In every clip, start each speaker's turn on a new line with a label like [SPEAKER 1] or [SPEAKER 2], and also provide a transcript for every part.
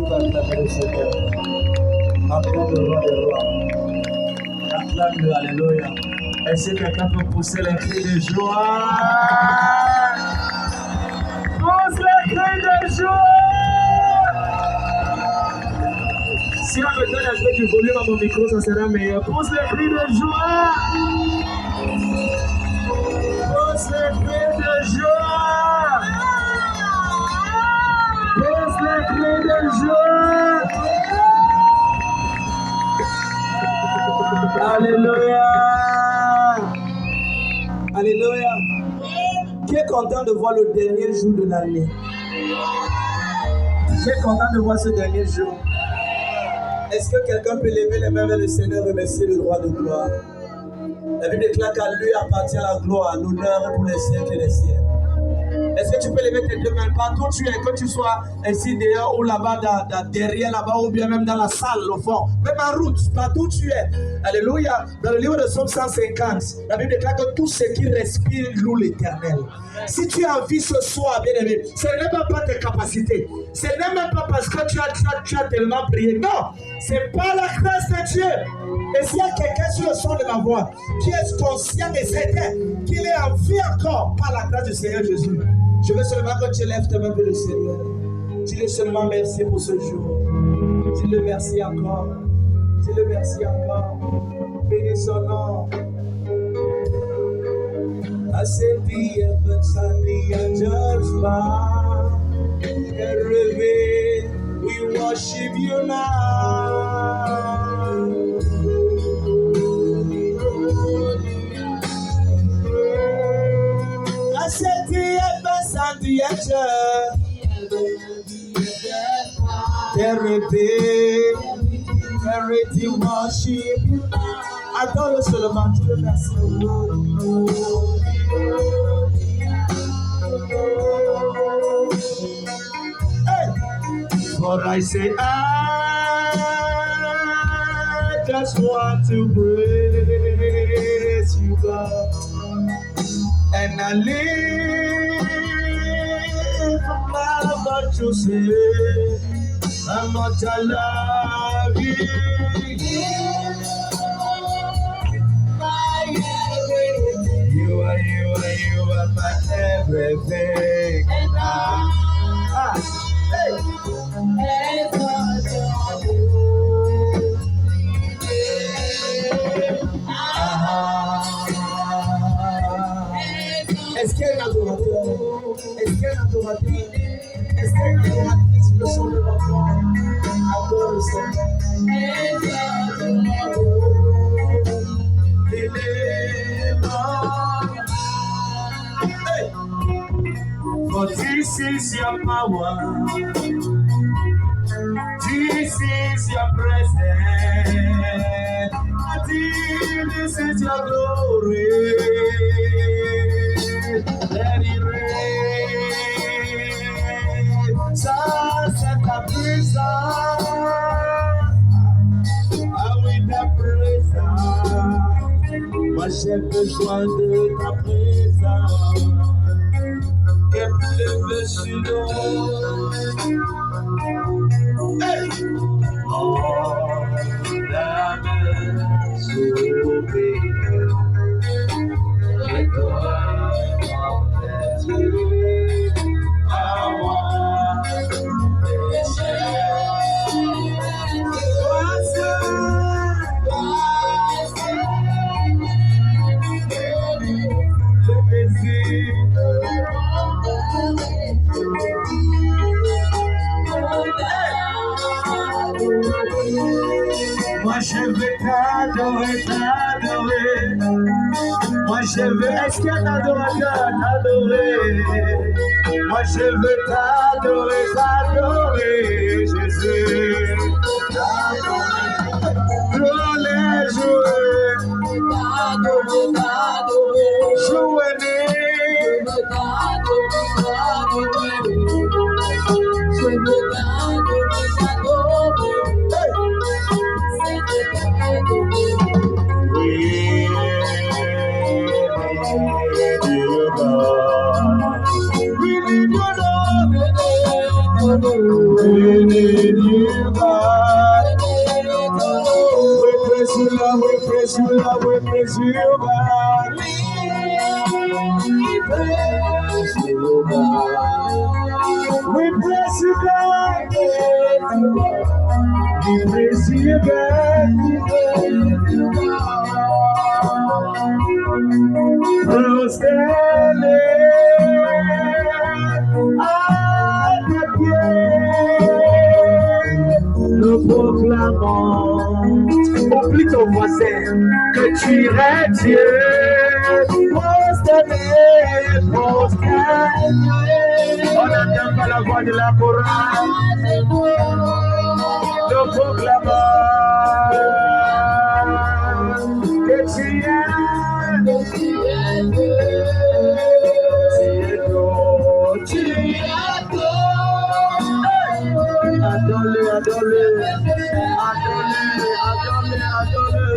[SPEAKER 1] peux acclamer le Seigneur. Acclame le roi des rois. Acclame-le, alléluia. Est-ce que quelqu'un peut pousser les cris de joie? Pousse les cris de joie! Si on me donne un peu du volume à mon micro, ça sera meilleur. Pousse les cris de joie! Pousse les cris de joie! Pousse les cris de joie! Alléluia! Alléluia! Qui est content de voir le dernier jour de l'année? Qui est content de voir ce dernier jour? Est-ce que quelqu'un peut lever les mains vers le Seigneur et remercier le roi de gloire? La Bible déclare qu'à lui appartient la gloire, l'honneur pour les siècles des siècles. Est-ce que tu peux lever tes deux mains partout où tu es, que tu sois ici dehors ou là-bas, derrière là-bas, ou bien même dans la salle, au fond, même en route, partout où tu es. Alléluia. Dans le livre de Psaume 150, la Bible déclare que tout ce qui respire loue l'Éternel. Si tu as envie ce soir, bien aimé, ce n'est même pas tes capacités. Ce n'est même pas parce que tu as tellement prié. Non, c'est pas la grâce de Dieu. Et s'il y a quelqu'un sur le son de ma voix qui est conscient et certain qu'il est en vie encore par la grâce du Seigneur Jésus, je veux seulement que tu lèves tes mains vers le Seigneur. Dis-le seulement merci pour ce jour. Dis-le merci encore. Dis-le merci encore. Bénis son nom. I said the heavens and the angels bow and reveal, we worship you now. I said the heavens and the angels they reveal, they worship you. Adore seulement Dieu, merci. Hey. For I say, I just want to praise you, God, and I live for my God to say, how much I love you. You are my everything. And hey. Est-ce qu'il y a un adorateur? Est-ce qu'il y a un adorateur? Est-ce qu'il y a une adoratrice pour le son de ma voix? Adore le Seigneur. For this is your power, this is your presence, this is your glory. Let it rain, suns and the prison, with the présence, moi j'ai besoin de ta présence. Get the best you know. Hey! Oh, that is so big. Let go of that way. I want to moi je veux t'adorer, t'adorer. Moi je veux, est-ce qu'il y a un adorateur? T'adorer. Moi je veux t'adorer, t'adorer, Jésus. T'adorer, jouer, jouer, we need bless you, Lord, we bless you, God. We bless you, God. We bless you, God. Nous proclamons, oublie ton voisin, que tu es Dieu. On n'entend pas la voix de la chorale. Nous proclamons que tu es Dieu. Tu es Adore-le, adore-le, adore-le, adore-le, adore-le.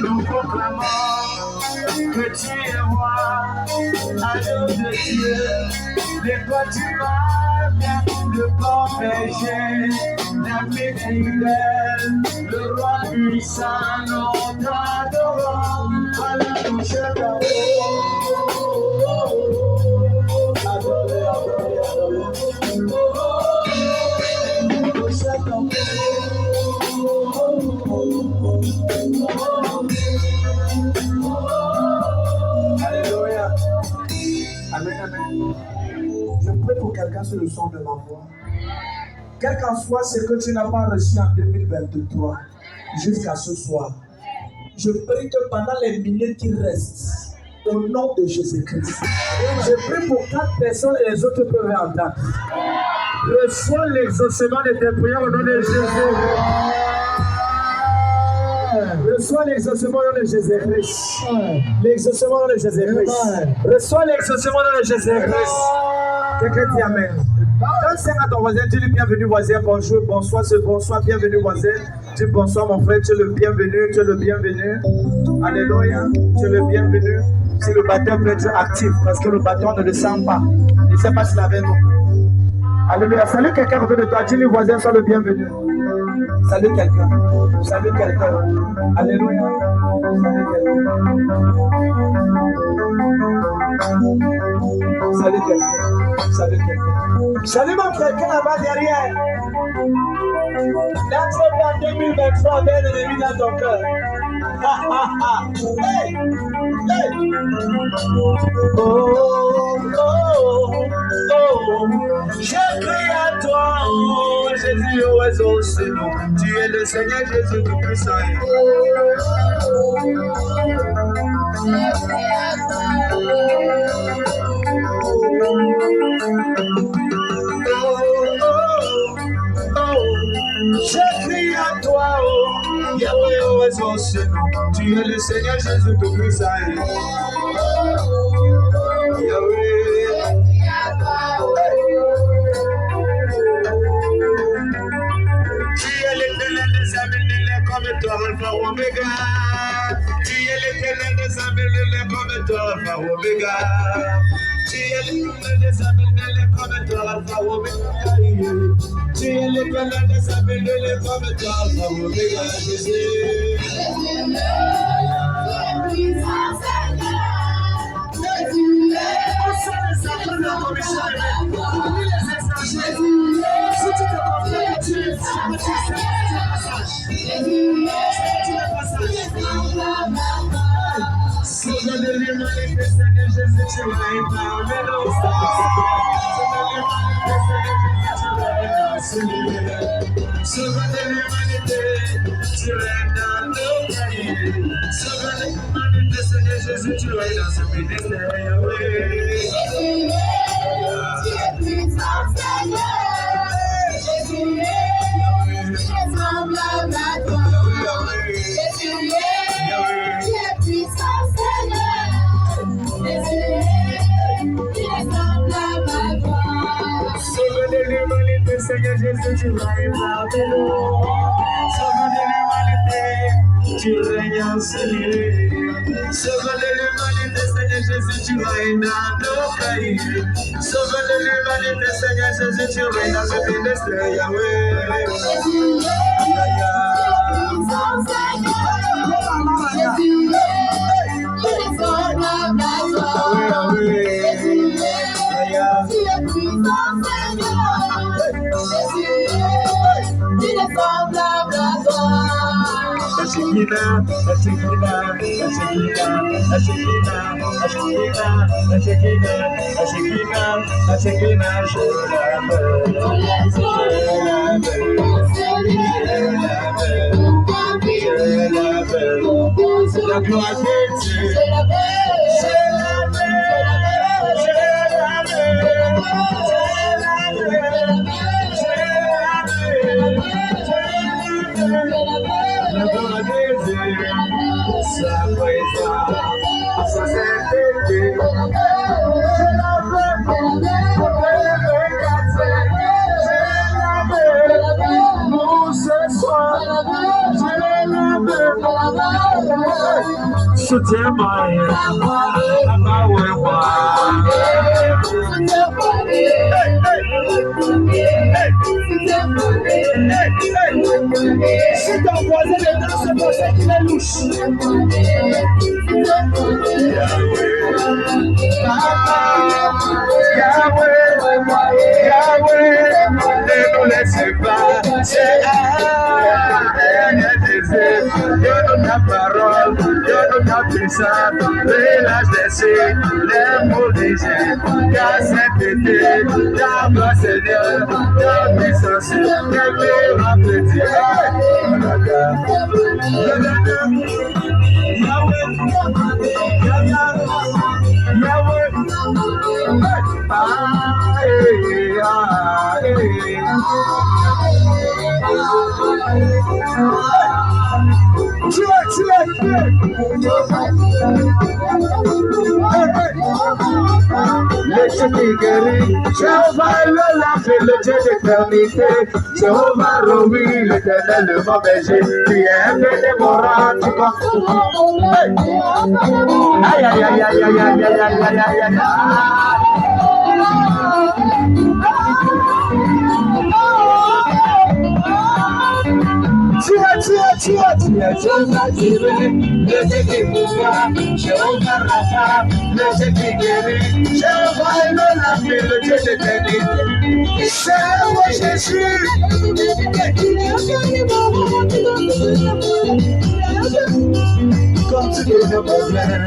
[SPEAKER 1] Nous proclamons que tu es roi, agneau de Dieu, les toi tu vas bien, le bon berger, l'ami fidèle, le roi puissant, nous t'adorons, alléluia. Adorez, adorez, adorez. Alléluia. Amen, amen. Je prie pour quelqu'un sur le son de ma voix. Quel qu'en soit ce que tu n'as pas reçu en 2023 jusqu'à ce soir, je prie que pendant les minutes qui restent, au nom de Jésus-Christ, je prie pour 4 personnes et les autres peuvent entendre. Reçois l'exaucement de tes prières au nom de Jésus. Reçois l'exaucement au nom de Jésus-Christ. L'exaucement au nom de Jésus-Christ. Reçois l'exaucement au nom de Jésus-Christ. Quelqu'un dit Amen. Quand c'est à ton voisin, dis-lui bienvenue voisin, bonjour, bonsoir, c'est bonsoir, bienvenue voisin. Dis bonsoir mon frère, tu es le bienvenu, tu es le bienvenu. Alléluia, tu es le bienvenu. Si le bâtard peut être actif, parce que le bâtard ne le sent pas. Il ne sait pas s'il avait nous. Alléluia, salut quelqu'un autour de toi, dis-lui voisin, sois le bienvenu. Salut quelqu'un, salut quelqu'un. Alléluia, salut quelqu'un. Salut quelqu'un, salut quelqu'un. Salut mon quelqu'un là-bas derrière. L'entrée en 2023 avec l'ennemi dans ton cœur. Hey! Hey! Oh, oh, oh. Je crie à toi, oh Jésus, oh oiseau, c'est nous. Tu es le Seigneur Jésus Tout-Puissant. Je crie à toi, oh Yahweh, oh oiseau, c'est nous. Tu es le Seigneur Jésus Tout-Puissant. Yahweh. Tu es l'éternel des âmes, comme toi, Alpha Omega. Tu es l'éternel des âmes, comme toi, Alpha Omega. Tu es l'éternel des âmes, comme toi, Alpha Omega. Tu es l'éternel des âmes, comme toi, Alpha Omega. Jésus. Sauve de l'humanité, Seigneur Jésus, tu vas épargner nos sauve de l'humanité, tu règnes dans nos pays. Sauve de l'humanité, Seigneur Jésus, tu règnes dans ce ministère. Seigneur Jésus, tu vas épargner nous. Sauve de l'humanité, tu règnes, Seigneur. Sauve l'humanité, Seigneur Jésus, tu règnes dans nos pays. Sauve l'humanité, Seigneur Jésus, tu règnes dans ce ministère, Yahweh. La gloire de Dieu, sa présence, sa sainteté, nous ce soir, soutiens-moi, si ton voisin est dans ce voisin qu'il est louche. Yahweh, ne nous laissez pas, c'est donne ta parole, donne ta puissance, relâche les signes, les mots légers, car cet été, ta gloire Seigneur, ta puissance, tes miracles Dieu. L'éternité qui guérit, Jéhovah le lave, le Dieu d'éternité, Jéhovah Rohi, l'éternel le bon berger, qui est un peu dévorant, tu vois. Aïe aïe aïe aïe aïe aïe aïe aïe aïe aïe aïe. Jéhovah Jireh, le Dieu qui pourvoit, Jéhovah Rapha, le Dieu qui guérit, Jéhovah Elohim, le Dieu d'éternité. Jéhovah Jésus, comme tu dis le problème.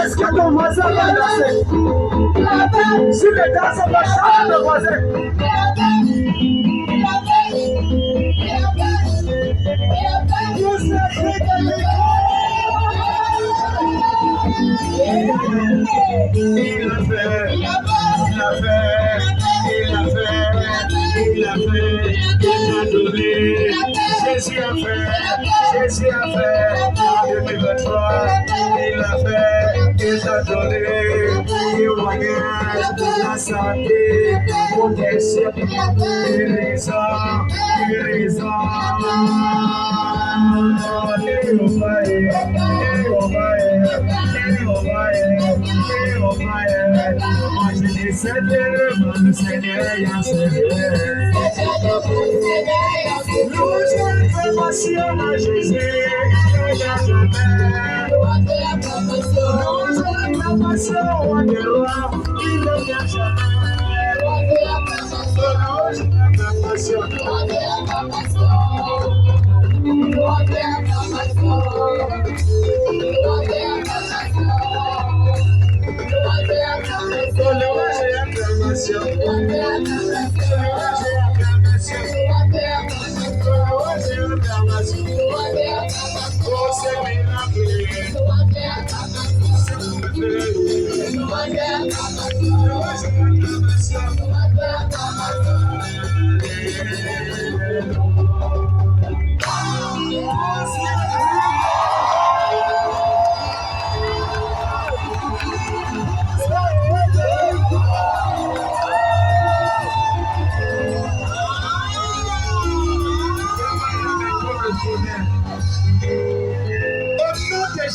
[SPEAKER 1] Est-ce que ton voisin va danser? Si le danse va chanter le voisin. Il a fait. Jésus a fait en 2023. Il a fait, il t'a donné du voyage, la santé, protection, guérison. Le Seigneur, nous acclamations à Jésus, nous acclamations au roi, il ne vient jamais.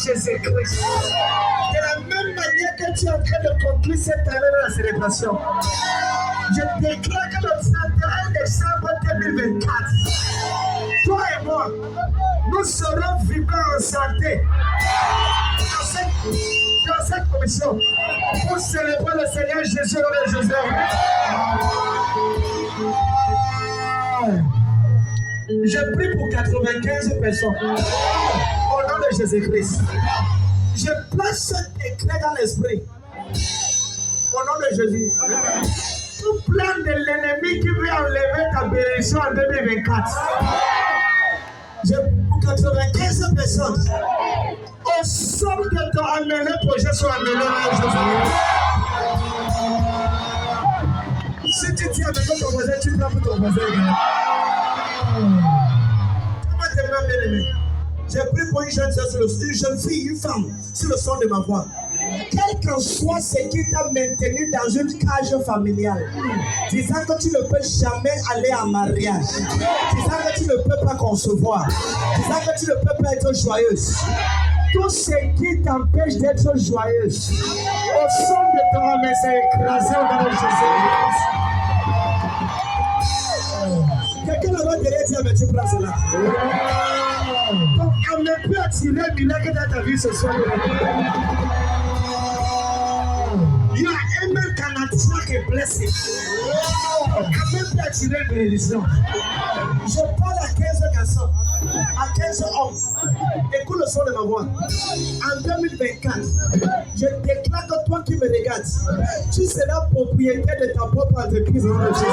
[SPEAKER 1] Jésus-Christ. De la même manière que tu es en train de conclure cette année de la célébration, je déclare que le 31 décembre 2024, toi et moi, nous serons vivants en santé dans cette commission pour célébrer le Seigneur Jésus de Jésus. Je prie pour 95 personnes. Au nom de Jésus-Christ. Je place ce décret dans l'esprit. Au nom de Jésus. Tout plan de l'ennemi qui veut enlever ta bénédiction en 2024. Je pour 95 personnes. Au somme de ton amené, projet soit amené à Jésus. Si tu tiens avec ton voisin, tu prends pour ton voisin. Comment t'es bien bien-aimé? J'ai pris pour une jeune fille, une femme, sur le son de ma voix. Quel qu'en soit ce qui t'a maintenu dans une cage familiale, disant que tu ne peux jamais aller en mariage, disant que tu ne peux pas concevoir, disant que tu ne peux pas être joyeuse. Tout ce qui t'empêche d'être joyeuse, au son de ton âme, c'est écrasé au nom de Jésus. Quelqu'un là-bas derrière dit, mais tu prends cela. Donc, on ne peut attirer milagre dans ta vie ce soir. You are amen can attract a blessing. On ne peut attirer une bénédiction. Je parle à 15 garçons, à 15 hommes. Écoute le son de ma voix. En 2024, je déclare que toi qui me regardes, tu seras propriétaire de ta propre entreprise au nom de Jésus.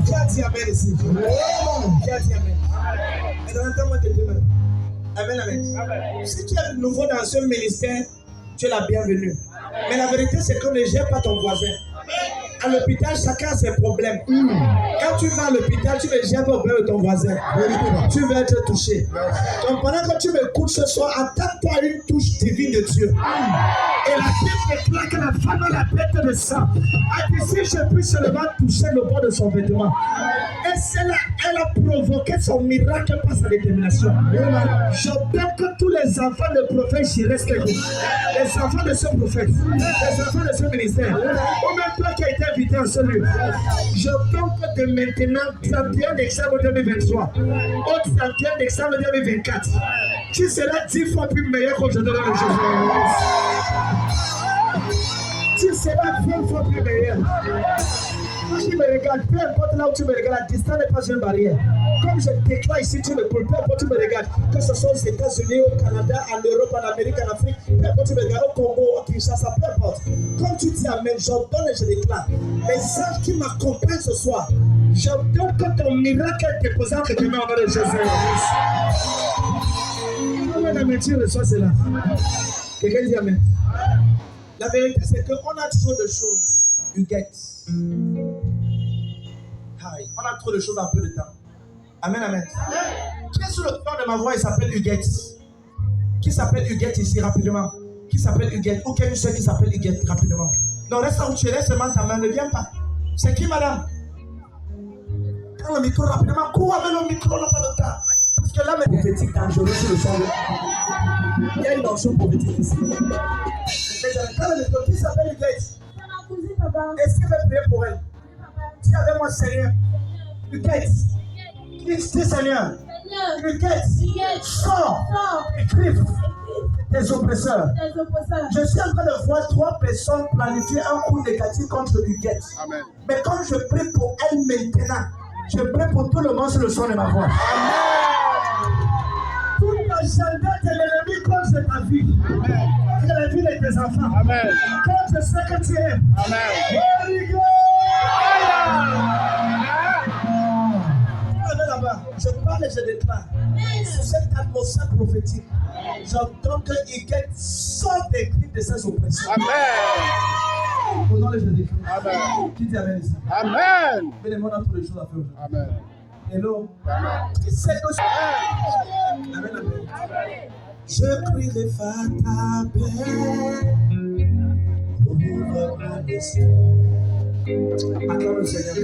[SPEAKER 1] Qui a dit amen ici? Qui a dit amen? Et dans entends-moi te demain. Amen, amen. Si tu es nouveau dans ce ministère, tu es la bienvenue. Mais la vérité, c'est qu'on ne gère pas ton voisin. À l'hôpital, chacun a ses problèmes. Quand tu vas à l'hôpital, tu ne gères pas le problème de ton voisin. Tu vas être touché. Donc pendant que tu m'écoutes ce soir, attends-toi à une touche divine de Dieu. Et la Bible déclare que la femme a la tête de sang. A dit si je puis seulement toucher le bord de son vêtement. Et c'est là, elle a provoqué son miracle par sa détermination. J'obtiens que tous les enfants de prophète s'y restent les enfants de ce prophète, les enfants de ce ministère, ou même toi qui as été invité en celui. Je compte que de maintenant, 31 décembre 2023, au 31 décembre 2024, tu seras 10 fois plus meilleur qu'aujourd'hui dans le Jésus. Tu seras 20 fois plus meilleur. Toi qui me regardes, peu importe là où tu me regardes, la distance n'est pas une barrière. Comme je déclare ici, tu me peux, peu importe où tu me regardes, que ce soit aux États-Unis, au Canada, en Europe, en Amérique, en Afrique, peu importe où tu me regardes, au Congo, au Kinshasa, peu importe. Comme tu dis amen, j'ordonne et je déclare. Les anges qui m'accompagnent ce soir, j'ordonne que ton miracle est déposé entre tes mains au nom de Jésus. Amen, amen, tu reçois cela. Quelqu'un dit amen. La vérité, c'est qu'on a trop de choses. You get. Hi. On a trop de choses en peu de temps. Amen, amen. Qui est sur le plan de ma voix? Il s'appelle Huguette. Qui s'appelle Huguette ici rapidement? Qui s'appelle Huguette? Ou quelqu'un qui s'appelle Huguette rapidement? Non, reste là où tu es, laisse seulement ta main, ne viens pas. C'est qui, madame? Prends le micro rapidement, cours avec le micro, on n'a pas le temps. Parce que là, mes prophétiques dangereux sur le sang. Il y a une notion prophétique ici. Prends le micro, qui s'appelle Huguette?
[SPEAKER 2] C'est ma cousine, papa.
[SPEAKER 1] Est-ce qu'il va prier pour elle? Dis avec moi, Seigneur. Huguette. Dis Seigneur. Huguette. Sors. Écrive tes oppresseurs. Je suis en train de voir 3 personnes planifier un coup négatif contre Huguette.
[SPEAKER 3] Amen.
[SPEAKER 1] Mais quand je prie pour elle maintenant, je prie pour tout le monde sur le son de ma voix. Tout l'agenda de l'ennemi contre ta vie. Contre la vie de tes enfants.
[SPEAKER 3] Amen.
[SPEAKER 1] Contre ce que tu aimes.
[SPEAKER 3] Amen.
[SPEAKER 1] Là-bas, je parle et je déclare. Sur cette atmosphère prophétique, j'entends que Huguette sort des griffes de ses oppressions.
[SPEAKER 3] Amen.
[SPEAKER 1] Au nom de Jésus-Christ.
[SPEAKER 3] Amen.
[SPEAKER 1] Qui dit Amen ici?
[SPEAKER 3] Amen.
[SPEAKER 1] Mais le monde a trop de choses à faire aujourd'hui.
[SPEAKER 3] Amen.
[SPEAKER 1] Hello.
[SPEAKER 3] Amen.
[SPEAKER 1] Qui sait que Amen, amen. Je crierai ta paix. Ouvre ma destinée. Acclame le Seigneur.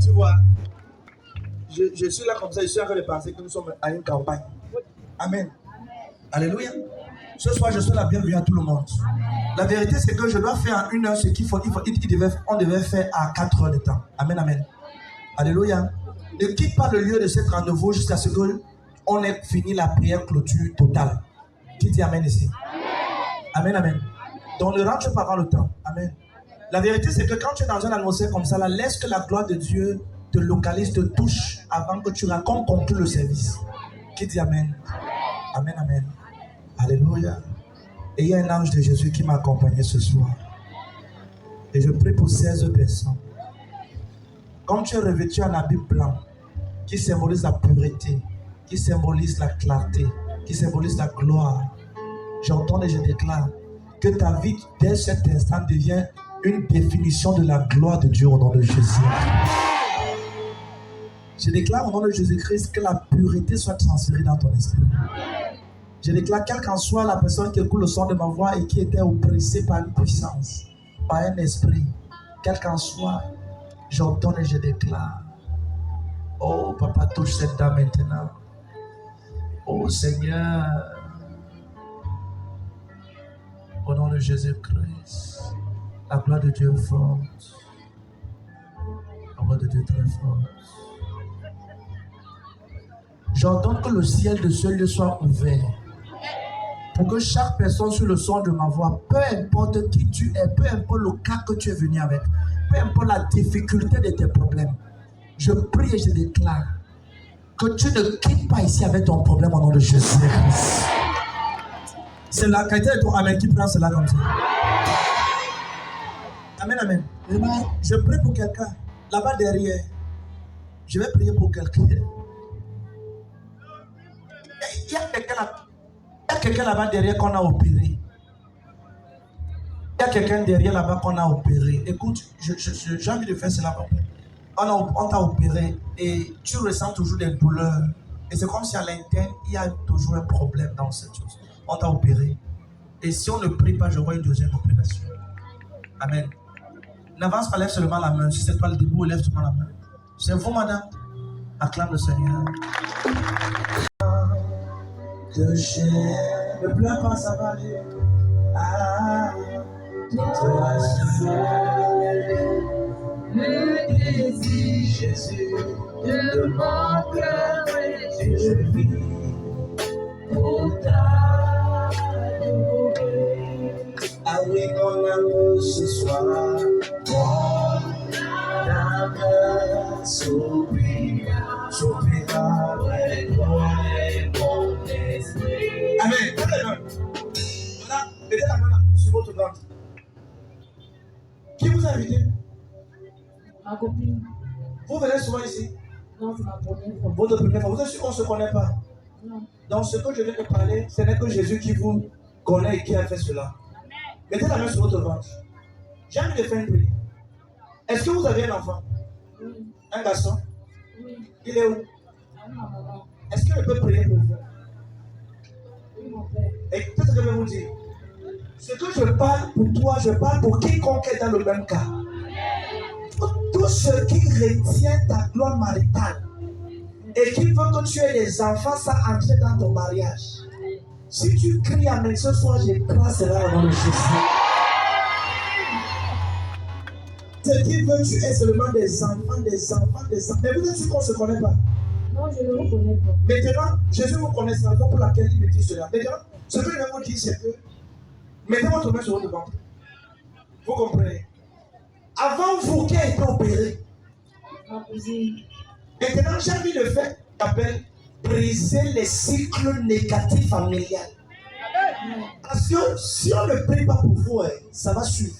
[SPEAKER 1] Tu vois, je suis là comme ça, je suis en train de penser que nous sommes à une campagne. Amen. Alléluia. Ce soir, je souhaite la bienvenue à tout le monde. La vérité, c'est que je dois faire en 1 heure ce qu'il faut. On devait faire à 4 heures de temps. Amen, amen. Alléluia. Ne quitte pas le lieu de cette rendez-vous jusqu'à ce qu'on ait fini la prière clôture totale. Qui dit amen ici? Amen, amen. Donc, ne rentre pas avant le temps. Amen. La vérité, c'est que quand tu es dans une atmosphère comme ça, là, laisse que la gloire de Dieu te localise, te touche avant que tu racontes conclure le service. Qui dit amen? Amen, amen. Alléluia. Et il y a un ange de Jésus qui m'a accompagné ce soir. Et je prie pour 16 personnes. Comme tu es revêtu en habit blanc, qui symbolise la pureté, qui symbolise la clarté, qui symbolise la gloire, j'entends et je déclare que ta vie, dès cet instant, devient une définition de la gloire de Dieu au nom de Jésus. Je déclare au nom de Jésus-Christ que la pureté soit transférée dans ton esprit. Je déclare, quelle qu'en soit la personne qui écoute le son de ma voix et qui était oppressée par une puissance, par un esprit, quel qu'en soit, j'entends et je déclare. Oh, Papa, touche cette dame maintenant. Oh, Seigneur. Au nom de Jésus-Christ, la gloire de Dieu est forte. La gloire de Dieu est très forte. J'entends que le ciel de ce lieu soit ouvert. Pour que chaque personne sur le son de ma voix, peu importe qui tu es, peu importe le cas que tu es venu avec, peu importe la difficulté de tes problèmes, je prie et je déclare que tu ne quittes pas ici avec ton problème au nom de Jésus-Christ. C'est la qualité de ton amen qui prend cela comme ça. Amen, amen. Je prie pour quelqu'un. Là-bas derrière. Je vais prier pour quelqu'un. Il y a quelqu'un là-bas derrière qu'on a opéré. Il y a quelqu'un derrière là-bas qu'on a opéré. Écoute, j'ai envie de faire cela. On t'a opéré et tu ressens toujours des douleurs. Et c'est comme si à l'interne, il y a toujours un problème dans cette chose. On t'a opéré. Et si on ne prie pas, je vois une deuxième opération. Amen. N'avance pas, lève seulement la main. Si c'est toi le début, lève seulement la main. C'est vous, madame. Acclame le Seigneur. Que j'ai. Ne pleure pas, ça va aller. Ah, le désir, Jésus, de mon cœur et je vis pour t'adorer. Ah oui, mon amour ce soir, mon âme s'oubliera avec moi et mon esprit. Amen. Voilà, mettez la main sur votre ventre. Qui vous a invité?
[SPEAKER 2] Ma copine.
[SPEAKER 1] Vous venez souvent ici?
[SPEAKER 2] Non, c'est ma première fois.
[SPEAKER 1] Votre première fois. Vous êtes sûr qu'on ne se connaît pas?
[SPEAKER 2] Non.
[SPEAKER 1] Dans ce que je viens de parler, ce n'est que Jésus qui vous connaît et qui a fait cela. Mettez la main sur votre ventre. J'ai envie de faire une prière. Est-ce que vous avez un enfant?
[SPEAKER 2] Oui.
[SPEAKER 1] Un garçon?
[SPEAKER 2] Oui.
[SPEAKER 1] Il est où?
[SPEAKER 2] Ah, ma maman.
[SPEAKER 1] Est-ce que je peux prier pour vous?
[SPEAKER 2] Oui, mon père.
[SPEAKER 1] Et qu'est-ce que je vais vous dire? Ce que je parle pour toi, je parle pour quiconque est dans le même cas. Tout ce qui retient ta gloire maritale et qui veut que tu aies des enfants sans entrer dans ton mariage. Si tu cries amen ce soir, je prends cela au nom de Jésus. Ce qui veut tu aies seulement des enfants, des enfants, des enfants. Mais vous êtes sûr qu'on ne se connaît pas?
[SPEAKER 2] Non, je ne le reconnais pas.
[SPEAKER 1] Maintenant, Jésus vous connaît, c'est la raison pour laquelle il me dit cela. Maintenant, ce que je vais vous dire, c'est que mettez votre main sur votre ventre. Vous comprenez? Avant vous qui a été opéré,
[SPEAKER 2] Ma cousine.
[SPEAKER 1] maintenant j'ai envie de faire appel briser les cycles négatifs familiales. Parce que si on ne prie pas pour vous, ça va suivre.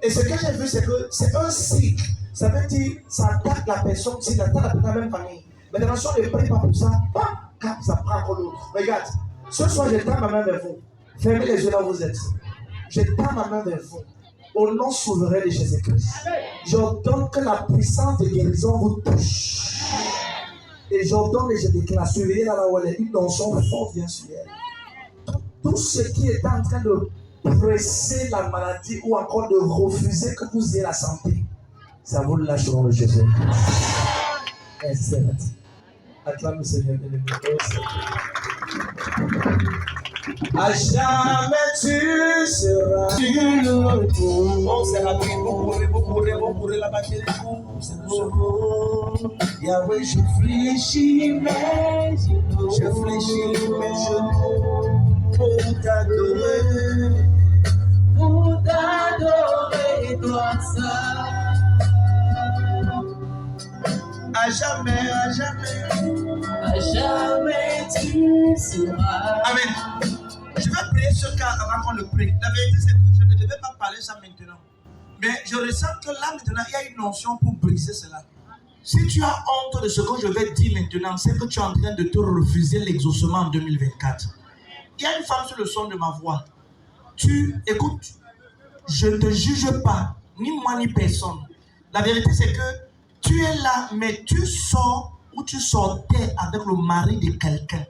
[SPEAKER 1] Et ce que j'ai vu, c'est que c'est un cycle. Ça veut dire ça attaque la personne, si ça attaque la même famille. Maintenant, si on ne prie pas pour ça, ça prend encore l'autre. Regarde, ce soir, je tends ma main vers vous. Fermez les yeux là où vous êtes. Je tends ma main vers vous. Au nom souverain de Jésus-Christ. J'ordonne que la puissance de guérison vous touche. Et j'ordonne et je déclare, surveillez là où elle est, une onction forte vient sur elle. Tout ce qui est en train de presser la maladie ou encore de refuser que vous ayez la santé, ça vous lâche au nom de Jésus-Christ. Acclame le Seigneur de l'émission. À jamais tu seras Oh, c'est rapide, vous courez la batterie. Yahweh, je fléchis mes genoux pour t'adorer. Pour t'adorer, toi seul. À jamais, à jamais. À jamais tu seras. Amen. Je vais prier ce cas avant qu'on le prie. La vérité, c'est que je ne devais pas parler ça maintenant. Mais je ressens que là, maintenant, il y a une notion pour briser cela. Si tu as honte de ce que je vais dire maintenant, c'est que tu es en train de te refuser l'exaucement en 2024. Il y a une femme sur le son de ma voix. Écoute, je ne te juge pas, ni moi ni personne. La vérité, c'est que tu es là, mais tu sors ou tu sortais avec le mari de quelqu'un.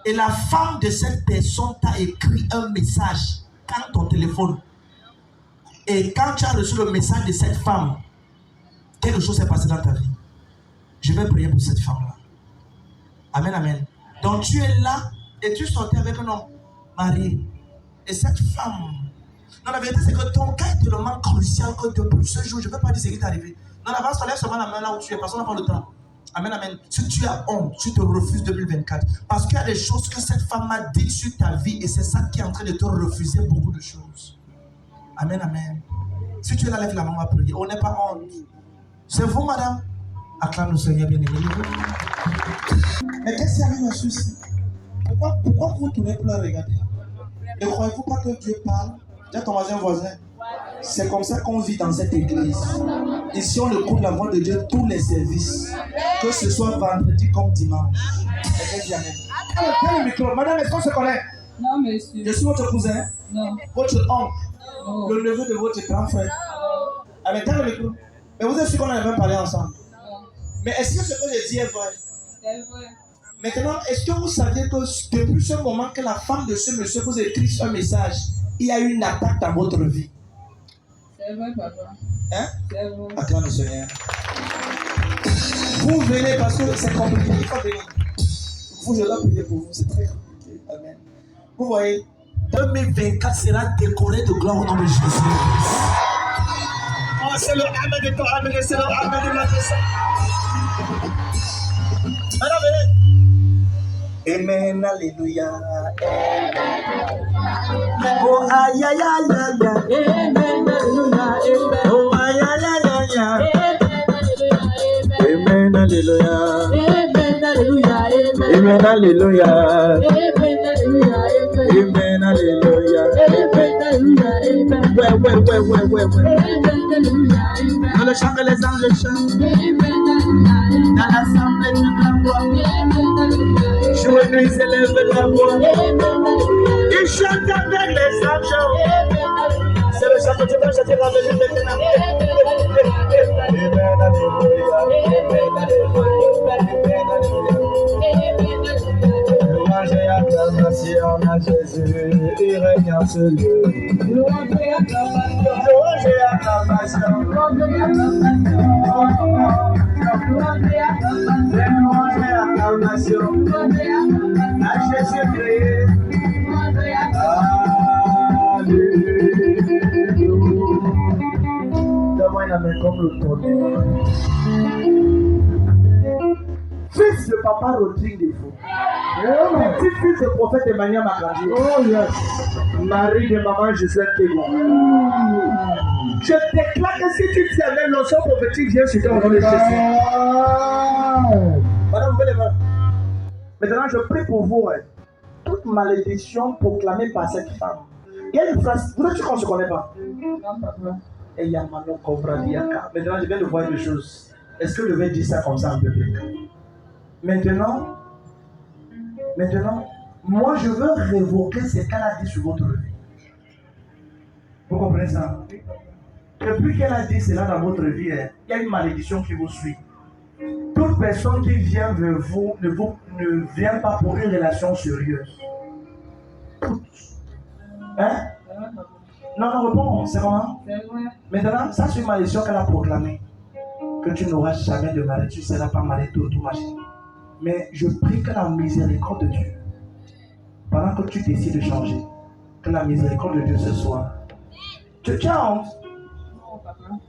[SPEAKER 1] Et la femme de cette personne t'a écrit un message quand ton téléphone. Et quand tu as reçu le message de cette femme, quelque chose s'est passé dans ta vie. Je vais prier pour cette femme-là. Amen, amen. Donc tu es là et tu sortais avec un homme marié. Et cette femme... Non, la vérité, c'est que ton cas est tellement crucial que depuis ce jour, je ne vais pas dire ce qui t'est arrivé. Non, avance, lève seulement la main là où tu es, parce qu'on n'a pas le temps. Amen, amen. Si tu as honte, tu te refuses 2024. Parce qu'il y a des choses que cette femme m'a dites sur ta vie et c'est ça qui est en train de te refuser beaucoup de choses. Amen, amen. Si tu es là, lève la main, on va prier. On n'est pas honte. C'est vous, madame. Acclame le Seigneur bien-aimé. Mais qu'est-ce qui arrive à ceci? Pourquoi vous tournez pour la regarder? Ne croyez-vous pas que Dieu parle? Dis ton voisin. C'est comme ça qu'on vit dans cette église. Ici, on écoute la voix de Dieu tous les services. Que ce soit vendredi comme dimanche. Quel micro? Madame, est-ce qu'on se connaît?
[SPEAKER 2] Non, monsieur.
[SPEAKER 1] Je suis votre cousin.
[SPEAKER 2] Non.
[SPEAKER 1] Votre oncle.
[SPEAKER 2] Non.
[SPEAKER 1] Le neveu de votre grand frère. Ah, mais t'as le micro. Mais vous êtes sûr qu'on a même parlé ensemble?
[SPEAKER 2] Non.
[SPEAKER 1] Mais est-ce que ce que je dis est vrai?
[SPEAKER 2] C'est vrai.
[SPEAKER 1] Maintenant, est-ce que vous saviez que depuis ce moment que la femme de ce monsieur vous écrit un message, il y a eu une attaque dans votre vie?
[SPEAKER 2] C'est vrai, papa.
[SPEAKER 1] Hein?
[SPEAKER 2] C'est vrai.
[SPEAKER 1] Acclame le Seigneur. Vous venez parce que c'est compliqué. Il faut venir. Vous, je dois prier pour vous. C'est très compliqué. Amen. Vous voyez, 2024 sera décoré de gloire au nom de Jésus. Oh, c'est le Amen de toi. Amen, c'est le Amen de la personne. Alors, venez. Amen, alléluia. Oh, aïe, aïe, aïe, aïe.
[SPEAKER 2] Amen, alléluia.
[SPEAKER 1] Oh, aïe, aïe, aïe, aïe. Amen, alléluia.
[SPEAKER 2] Amen, alléluia.
[SPEAKER 1] Amen, alléluia.
[SPEAKER 2] Amen, alléluia.
[SPEAKER 1] Amen, alléluia.
[SPEAKER 2] Amen, alléluia.
[SPEAKER 1] Ouais.
[SPEAKER 2] Amen, alléluia.
[SPEAKER 1] Dans le chant que les anges chantent,
[SPEAKER 2] Amen, alléluia.
[SPEAKER 1] dans l'assemblée de la voix,
[SPEAKER 2] Amen, alléluia.
[SPEAKER 1] jouez-nous, ils élèvent la voix.
[SPEAKER 2] Amen, alléluia.
[SPEAKER 1] Ils chantent avec les anges.
[SPEAKER 2] Amen, alléluia.
[SPEAKER 1] C'est le chant que tu vas Jésus revenu maintenant. Amen, alléluia. Louange et acclamation à Jésus, il règne en ce lieu. Louange et acclamation. Louange et acclamation. Louange et acclamation. À Jésus-Christ. Alléluia. Donne-moi une main comme le tonnerre. Fils de papa Rodrigue Défaut. Petit-fils de prophète Emmanuel Macandi. Oh yes. Marie de maman Gisèle Kégon. Je déclare que si tu tiens même l'onction prophétique, viens sur toi au nom de Jésus. Madame, vous les mains. Maintenant, je prie pour vous. Toute malédiction proclamée par cette femme. Il y a une phrase. Vous êtes qu'on ne se connaît pas? Et il y a Manon Kovradiaka. Maintenant, je viens de voir une chose. Est-ce que je vais dire ça comme ça en public? Maintenant, moi je veux révoquer ce qu'elle a dit sur votre vie. Vous comprenez ça? Depuis qu'elle a dit cela dans votre vie, il y a une malédiction qui vous suit. Toute personne qui vient vers vous ne vient pas pour une relation sérieuse. Toutes. Hein? Non, réponds, c'est comment? Maintenant, ça c'est une malédiction qu'elle a proclamée. Que tu n'auras jamais de mari, tu ne seras pas marié tout machin. Mais je prie que la miséricorde de Dieu, pendant que tu décides de changer, que la miséricorde de Dieu ce soir. Tu as honte?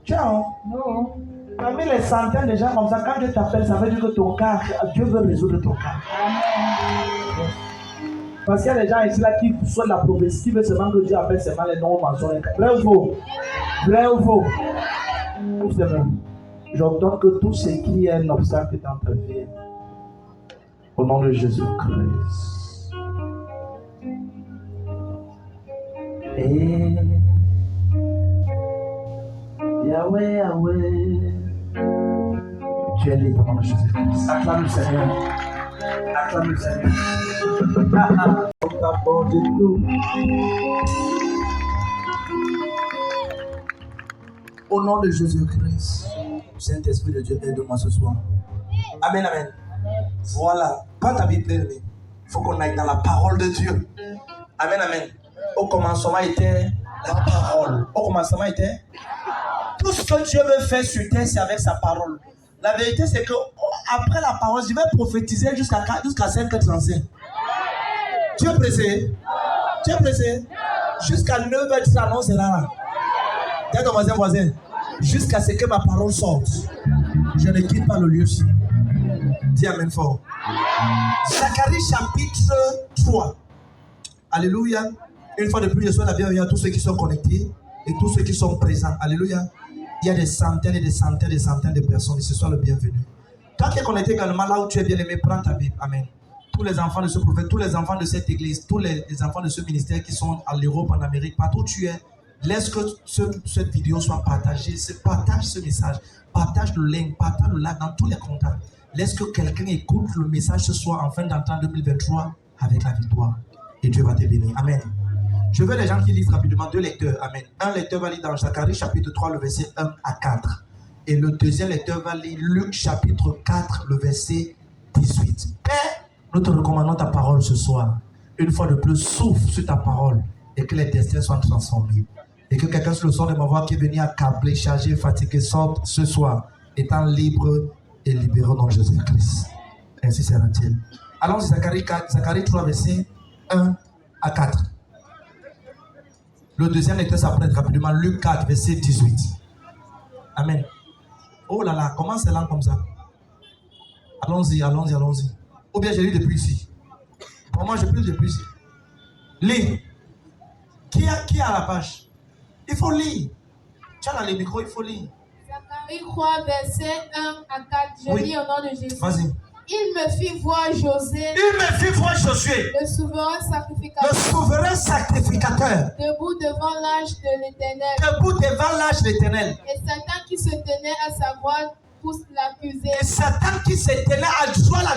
[SPEAKER 1] Tu as honte? Non. Parmi les centaines de gens comme ça, quand Dieu t'appelle, ça veut dire que ton cas, Dieu veut résoudre ton cas. Parce qu'il y a des gens ici là qui souhaitent la prophétie, qui veulent seulement que Dieu appelle seulement les noms mensonges. Vrai ou faux? Vrai ou faux? J'entends que tout ce qui est un obstacle dans ta vie. Au nom de Jésus-Christ. Et Yahweh, Yahweh. Tu es libre au nom de Jésus-Christ. Acclame le Seigneur. Acclame le Seigneur. On t'apporte tout. Au nom de Jésus-Christ. Saint-Esprit de Dieu, aide-moi ce soir. Amen, amen. Voilà. Prends ta Bible, il faut qu'on aille dans la parole de Dieu. Amen, amen. Au commencement était la parole. Au commencement était tout ce que Dieu veut faire sur terre, c'est avec sa parole. La vérité, c'est que après la parole, je vais prophétiser jusqu'à 5h35. Tu es pressé? Tu es pressé? Jusqu'à 9h, tu annonces là. Dis à ton voisin. Jusqu'à ce que ma parole sorte, je ne quitte pas le lieu-ci. Dis amen fort. Zacharie chapitre 3. Alléluia. Une fois de plus, je souhaite la bienvenue à tous ceux qui sont connectés et tous ceux qui sont présents. Alléluia. Il y a des centaines et des centaines et des centaines de personnes. Et ce soit le bienvenu. Toi qui es connecté également là où tu es bien aimé, prends ta Bible. Amen. Tous les enfants de ce prophète, tous les enfants de cette église, tous les enfants de ce ministère qui sont en Europe, en Amérique, partout où tu es, laisse que cette vidéo soit partagée. Partage ce message. Partage le lien. Partage le live dans tous les contacts. Laisse que quelqu'un écoute le message ce soir en fin d'entendre 2023 avec la victoire. Et Dieu va te bénir. Amen. Je veux les gens qui lisent rapidement 2 lecteurs. Amen. Un lecteur va lire dans Zacharie chapitre 3, le verset 1 à 4. Et le deuxième lecteur va lire Luc chapitre 4, le verset 18. Père, nous te recommandons ta parole ce soir. Une fois de plus, souffle sur ta parole et que les destins soient transformés. Et que quelqu'un sur le son de ma voix qui est venu accablé, chargé, fatigué, sorte ce soir, étant libre et libéré dans Jésus-Christ. Ainsi sera-t-il. Allons-y, Zacharie 3, verset 1 à 4. Le deuxième lecteur s'apprête rapidement, Luc 4, verset 18. Amen. Oh là là, comment c'est lent comme ça? Allons-y. Ou bien je lis depuis ici. Pour moi, je lis depuis ici. Lis. Qui a la page? Il faut lire. Tu as dans les micros, il faut lire.
[SPEAKER 2] Zacharie 3, verset 1 à 4. Je lis au nom de Jésus.
[SPEAKER 1] Vas-y.
[SPEAKER 2] Il me fit voir Josué.
[SPEAKER 1] Le souverain sacrificateur.
[SPEAKER 2] Debout devant l'âge de l'Éternel. Et Satan qui se tenait à sa droite pour l'accuser.
[SPEAKER 1] La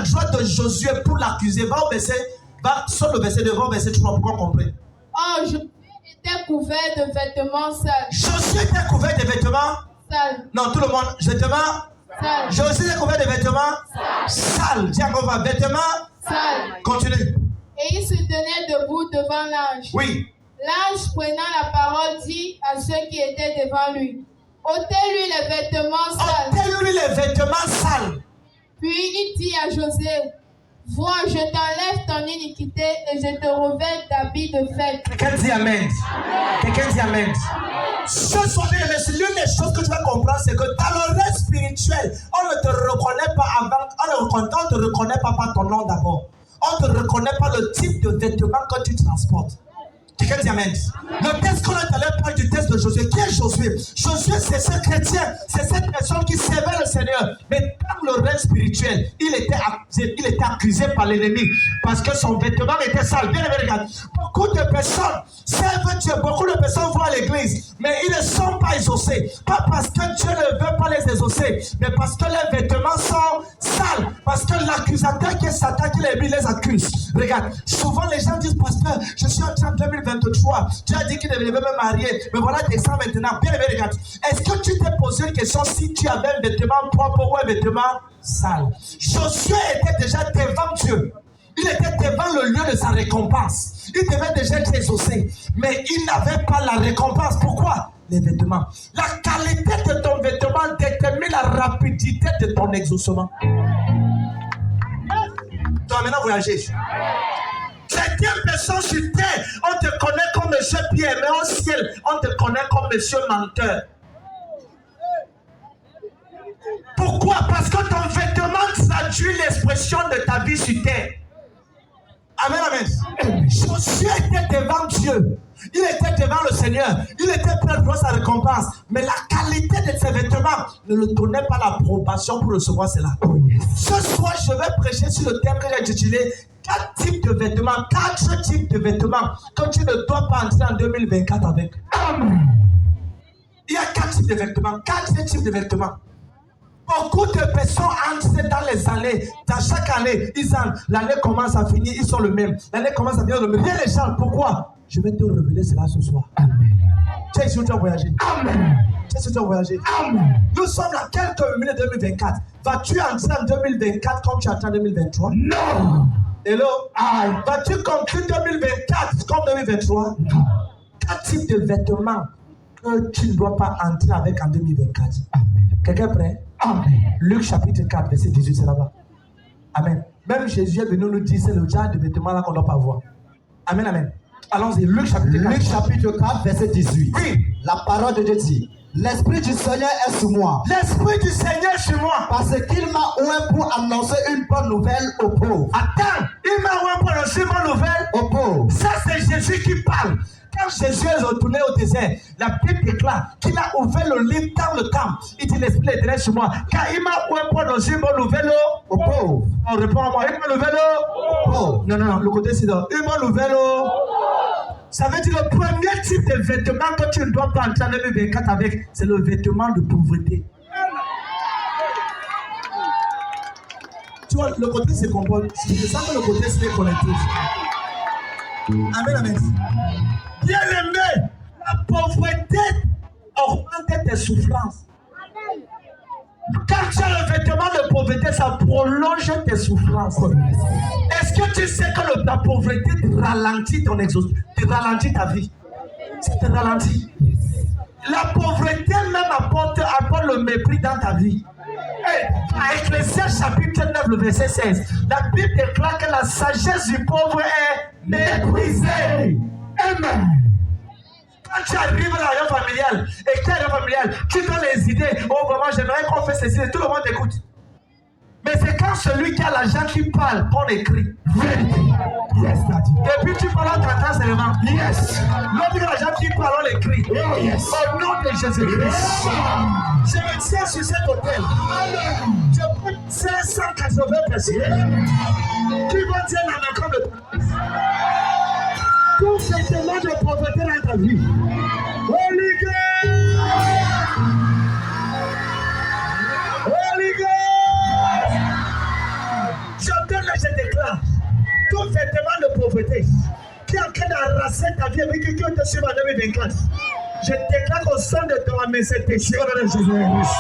[SPEAKER 1] droite de Josué pour l'accuser. Va sur le verset devant, verset 3, pour qu'on comprenne.
[SPEAKER 2] Oh, Josué était couvert de vêtements sales.
[SPEAKER 1] Josué était couvert de vêtements.
[SPEAKER 2] Sales.
[SPEAKER 1] Non, tout le monde, vêtements.
[SPEAKER 2] Sales.
[SPEAKER 1] Josué était couvert de vêtements. Sales. Dis encore pas, vêtements.
[SPEAKER 2] Sales.
[SPEAKER 1] Continue.
[SPEAKER 2] Et il se tenait debout devant l'ange.
[SPEAKER 1] Oui.
[SPEAKER 2] L'ange prenant la parole dit à ceux qui étaient devant lui, ôtez-lui les vêtements sales.
[SPEAKER 1] Ôtez-lui les vêtements sales.
[SPEAKER 2] Puis il dit à José, vois, je t'enlève ton iniquité et je te revêt d'habits de fête.
[SPEAKER 1] Quelqu'un dit Amen. Quelqu'un dit Amen. Ce soir, l'une des choses que tu vas comprendre, c'est que dans le rêve spirituel, on ne te reconnaît pas avant, on ne te reconnaît pas par ton nom d'abord. On ne te reconnaît pas le type de vêtements que tu transportes. Quelqu'un dit Amen. Le texte qu'on a tout à l'heure parle du texte de Josué. Qui est Josué? Josué, c'est ce chrétien, c'est cette personne qui servait le Seigneur. Mais dans le règne spirituel, il était accusé par l'ennemi parce que son vêtement était sale. Bien, regarde. Beaucoup de personnes servent Dieu, beaucoup de personnes vont à l'église, mais ils ne sont pas exaucés. Pas parce que Dieu ne veut pas les exaucer, mais parce que leurs vêtements sont sales. Parce que l'accusateur qui est Satan qui les accuse. Regarde, souvent les gens disent, pasteur, je suis en train de 2023. Dieu a dit qu'il devait me marier. Mais voilà, descends maintenant. Bien, regarde. Est-ce que tu t'es posé une question si tu avais un vêtement propre ou un vêtement sale? Josué était déjà devant Dieu. Il était devant le lieu de sa récompense. Il devait déjà être exaucé. Mais il n'avait pas la récompense. Pourquoi? Les vêtements. La qualité de ton vêtement détermine la rapidité de ton exaucement. Tu vas maintenant voyager. Certaines personnes sur terre, on te connaît comme monsieur Pierre, mais au ciel, on te connaît comme monsieur menteur. Pourquoi? Parce que ton vêtement traduit l'expression de ta vie sur terre. Amen, amen. Josué était devant Dieu. Il était devant le Seigneur. Il était prêt pour sa récompense. Mais la qualité de ses vêtements ne lui donnait pas l'approbation pour recevoir cela. Ce soir, je vais prêcher sur le thème que j'ai intitulé 4 types de vêtements. 4 types de vêtements que tu ne dois pas entrer en 2024 avec. Amen. Il y a 4 types de vêtements. 4 types de vêtements. Beaucoup de personnes entrent dans les années. Dans chaque année, l'année commence à finir, ils sont le même. L'année commence à finir le même. Viens les gens, pourquoi? Je vais te révéler cela ce soir. Amen. Tu es ici où tu as voyagé. Amen. Tu es ici où tu as voyagé. Amen. Nous sommes à quelques minutes de 2024. Vas-tu entrer en 2024 comme tu entres en 2023? Non. Hello? Vas-tu conclure 2024 comme 2023? Non. 4 types de vêtements que tu ne dois pas entrer avec en 2024. Amen. Quelqu'un prêt? Amen. Luc chapitre 4, verset 18, c'est là-bas. Amen. Même Jésus est venu nous dire, c'est le genre de vêtements là qu'on ne doit pas avoir. Amen, amen. Allons-y, Luc chapitre 4.
[SPEAKER 3] Luc chapitre 4, verset 18.
[SPEAKER 1] Oui.
[SPEAKER 3] La parole de Dieu dit, l'Esprit du Seigneur est sur moi.
[SPEAKER 1] L'Esprit du Seigneur est sur moi.
[SPEAKER 3] Parce qu'il m'a oint pour annoncer une bonne nouvelle aux pauvres.
[SPEAKER 1] Attends, il m'a oint pour annoncer une bonne nouvelle
[SPEAKER 3] Aux pauvres.
[SPEAKER 1] Ça, c'est Jésus qui parle. Quand Jésus est retourné au désert, la Bible déclare qu'il a ouvert le livre dans le temple. Il dit, l'Esprit est sur moi. Car il m'a oint pour annoncer une bonne nouvelle aux
[SPEAKER 3] pauvres.
[SPEAKER 1] On répond à moi, une bonne nouvelle aux pauvres. Non, le côté c'est là. Une bonne nouvelle aux pauvres. Ça veut dire le premier type de vêtement que tu ne dois pas entrer en 2024 avec, c'est le vêtement de pauvreté. Tu vois, le côté c'est comporte. C'est ça que le côté c'est collectif. Amen, amen. Bien aimé, la pauvreté augmente tes souffrances. Quand tu as le vêtement de pauvreté, ça prolonge tes souffrances. Est-ce que tu sais que la pauvreté te ralentit ton exaucement, te ralentit ta vie? Ça te ralentit. La pauvreté même apporte le mépris dans ta vie. À Ecclésiaste chapitre 9, le verset 16, la Bible déclare que la sagesse du pauvre est méprisée. Amen. Quand tu arrives à la réunion familiale et que tu es familiale, tu donnes les idées. Oh, vraiment, j'aimerais qu'on fasse ceci. Tout le monde écoute. Mais c'est quand celui qui a l'argent qui parle qu'on écrit. Vérité. Yes, daddy. Depuis tu parles en t'entends seulement. Yes. L'autre qui a l'argent qui parle, on écrit. Oh, yes. Au nom de Jésus-Christ. Je me tiens sur cet hôtel. Je peux 580 personnes qui vont dire la main de tout vêtement de pauvreté dans ta vie. Holy God! Holy God! Je déclare tout vêtement de pauvreté
[SPEAKER 3] qui est en train d'arraser ta vie avec qui te suit en 2024. Je déclare au son de ton main, c'est péché au nom de Jésus-Christ.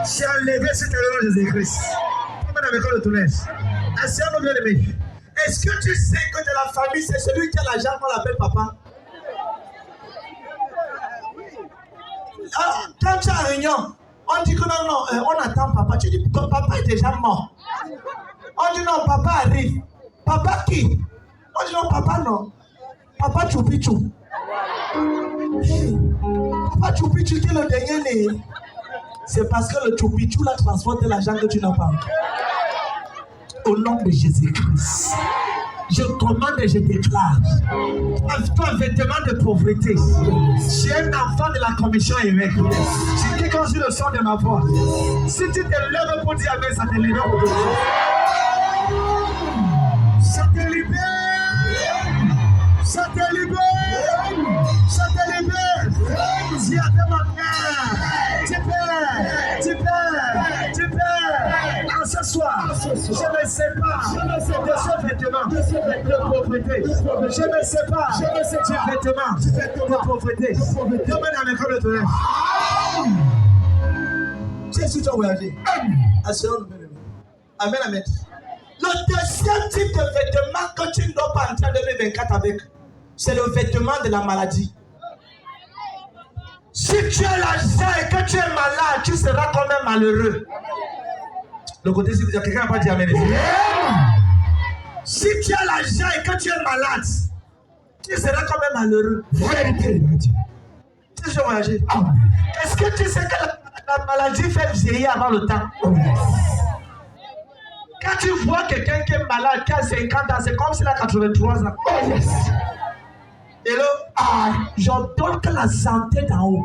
[SPEAKER 3] C'est enlevé sur le nom de Jésus-Christ. Comment avec le tournage? Assez mon bien-aimé. Est-ce que tu sais que de la famille, c'est celui qui a l'argent qu'on l'appelle papa? Ah, quand tu es en réunion, on dit que non, on attend papa. Tu dis, ton papa est déjà mort. On dit non, papa arrive. Papa qui? On dit non, papa non. Papa Choupichou. Papa Choupichou qui est le dernier né. C'est parce que le Choupichou l'a transporté l'argent que tu n'as pas. Au nom de Jésus-Christ, je commande et je déclare un vêtement de pauvreté. Je suis un enfant de la commission évêque. Je dis quand je le son de ma voix. Si tu te lèves pour dire Amen, ça te libère pour toi. Ça te libère. Ça te libère. Ça te libère. Dis à tes mamans. Tu peux. En ce soir, je me sépare de ce vêtement de pauvreté. Je me sépare du vêtement de pauvreté. Demande à mes frères de tonnerre. Jésus t'a voyagé. Amen, amen. Le deuxième type de vêtement que tu ne dois pas entrer en 2024 avec, c'est le vêtement de la maladie. Si tu as l'argent et que tu es malade, tu seras quand même malheureux. Le côté, il y a quelqu'un qui n'a pas dit amen. Si tu as l'argent et que tu es malade, tu seras quand même malheureux. Vérité. Tu sais voyager. Est-ce que tu sais que la maladie fait vieillir avant le temps? Quand tu vois quelqu'un qui est malade, qui a 50 ans, c'est comme s'il a 83 ans. Et là, j'entends que la santé d'en haut,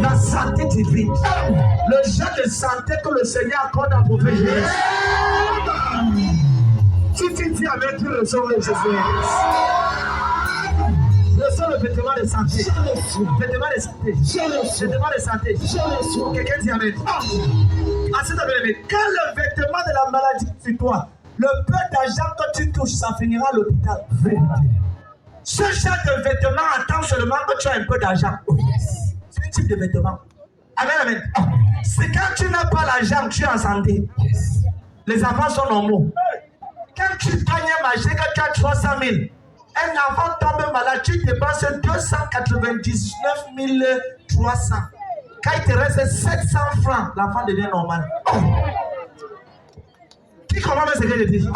[SPEAKER 3] la santé divine, le genre de santé que le Seigneur accorde à prophète Jésus. Tu dis avec lui le son de Jésus. Le son, le vêtement de santé. Vêtement de santé. Vêtement de santé. Quelqu'un dit amen. Ensuite, quand le vêtement de la maladie sur toi, le peu d'argent que tu touches, ça finira à l'hôpital. Ce genre de vêtement attend seulement que tu as un peu d'argent. C'est un type de vêtement. Amen, amen. C'est quand tu n'as pas l'argent, tu es en santé. Les enfants sont normaux. Quand tu gagnes un marché, que tu as 300 000, un enfant tombe malade, tu dépenses 299 300. Quand il te reste 700 francs, l'enfant devient normal. Qui comprend ce que je dis?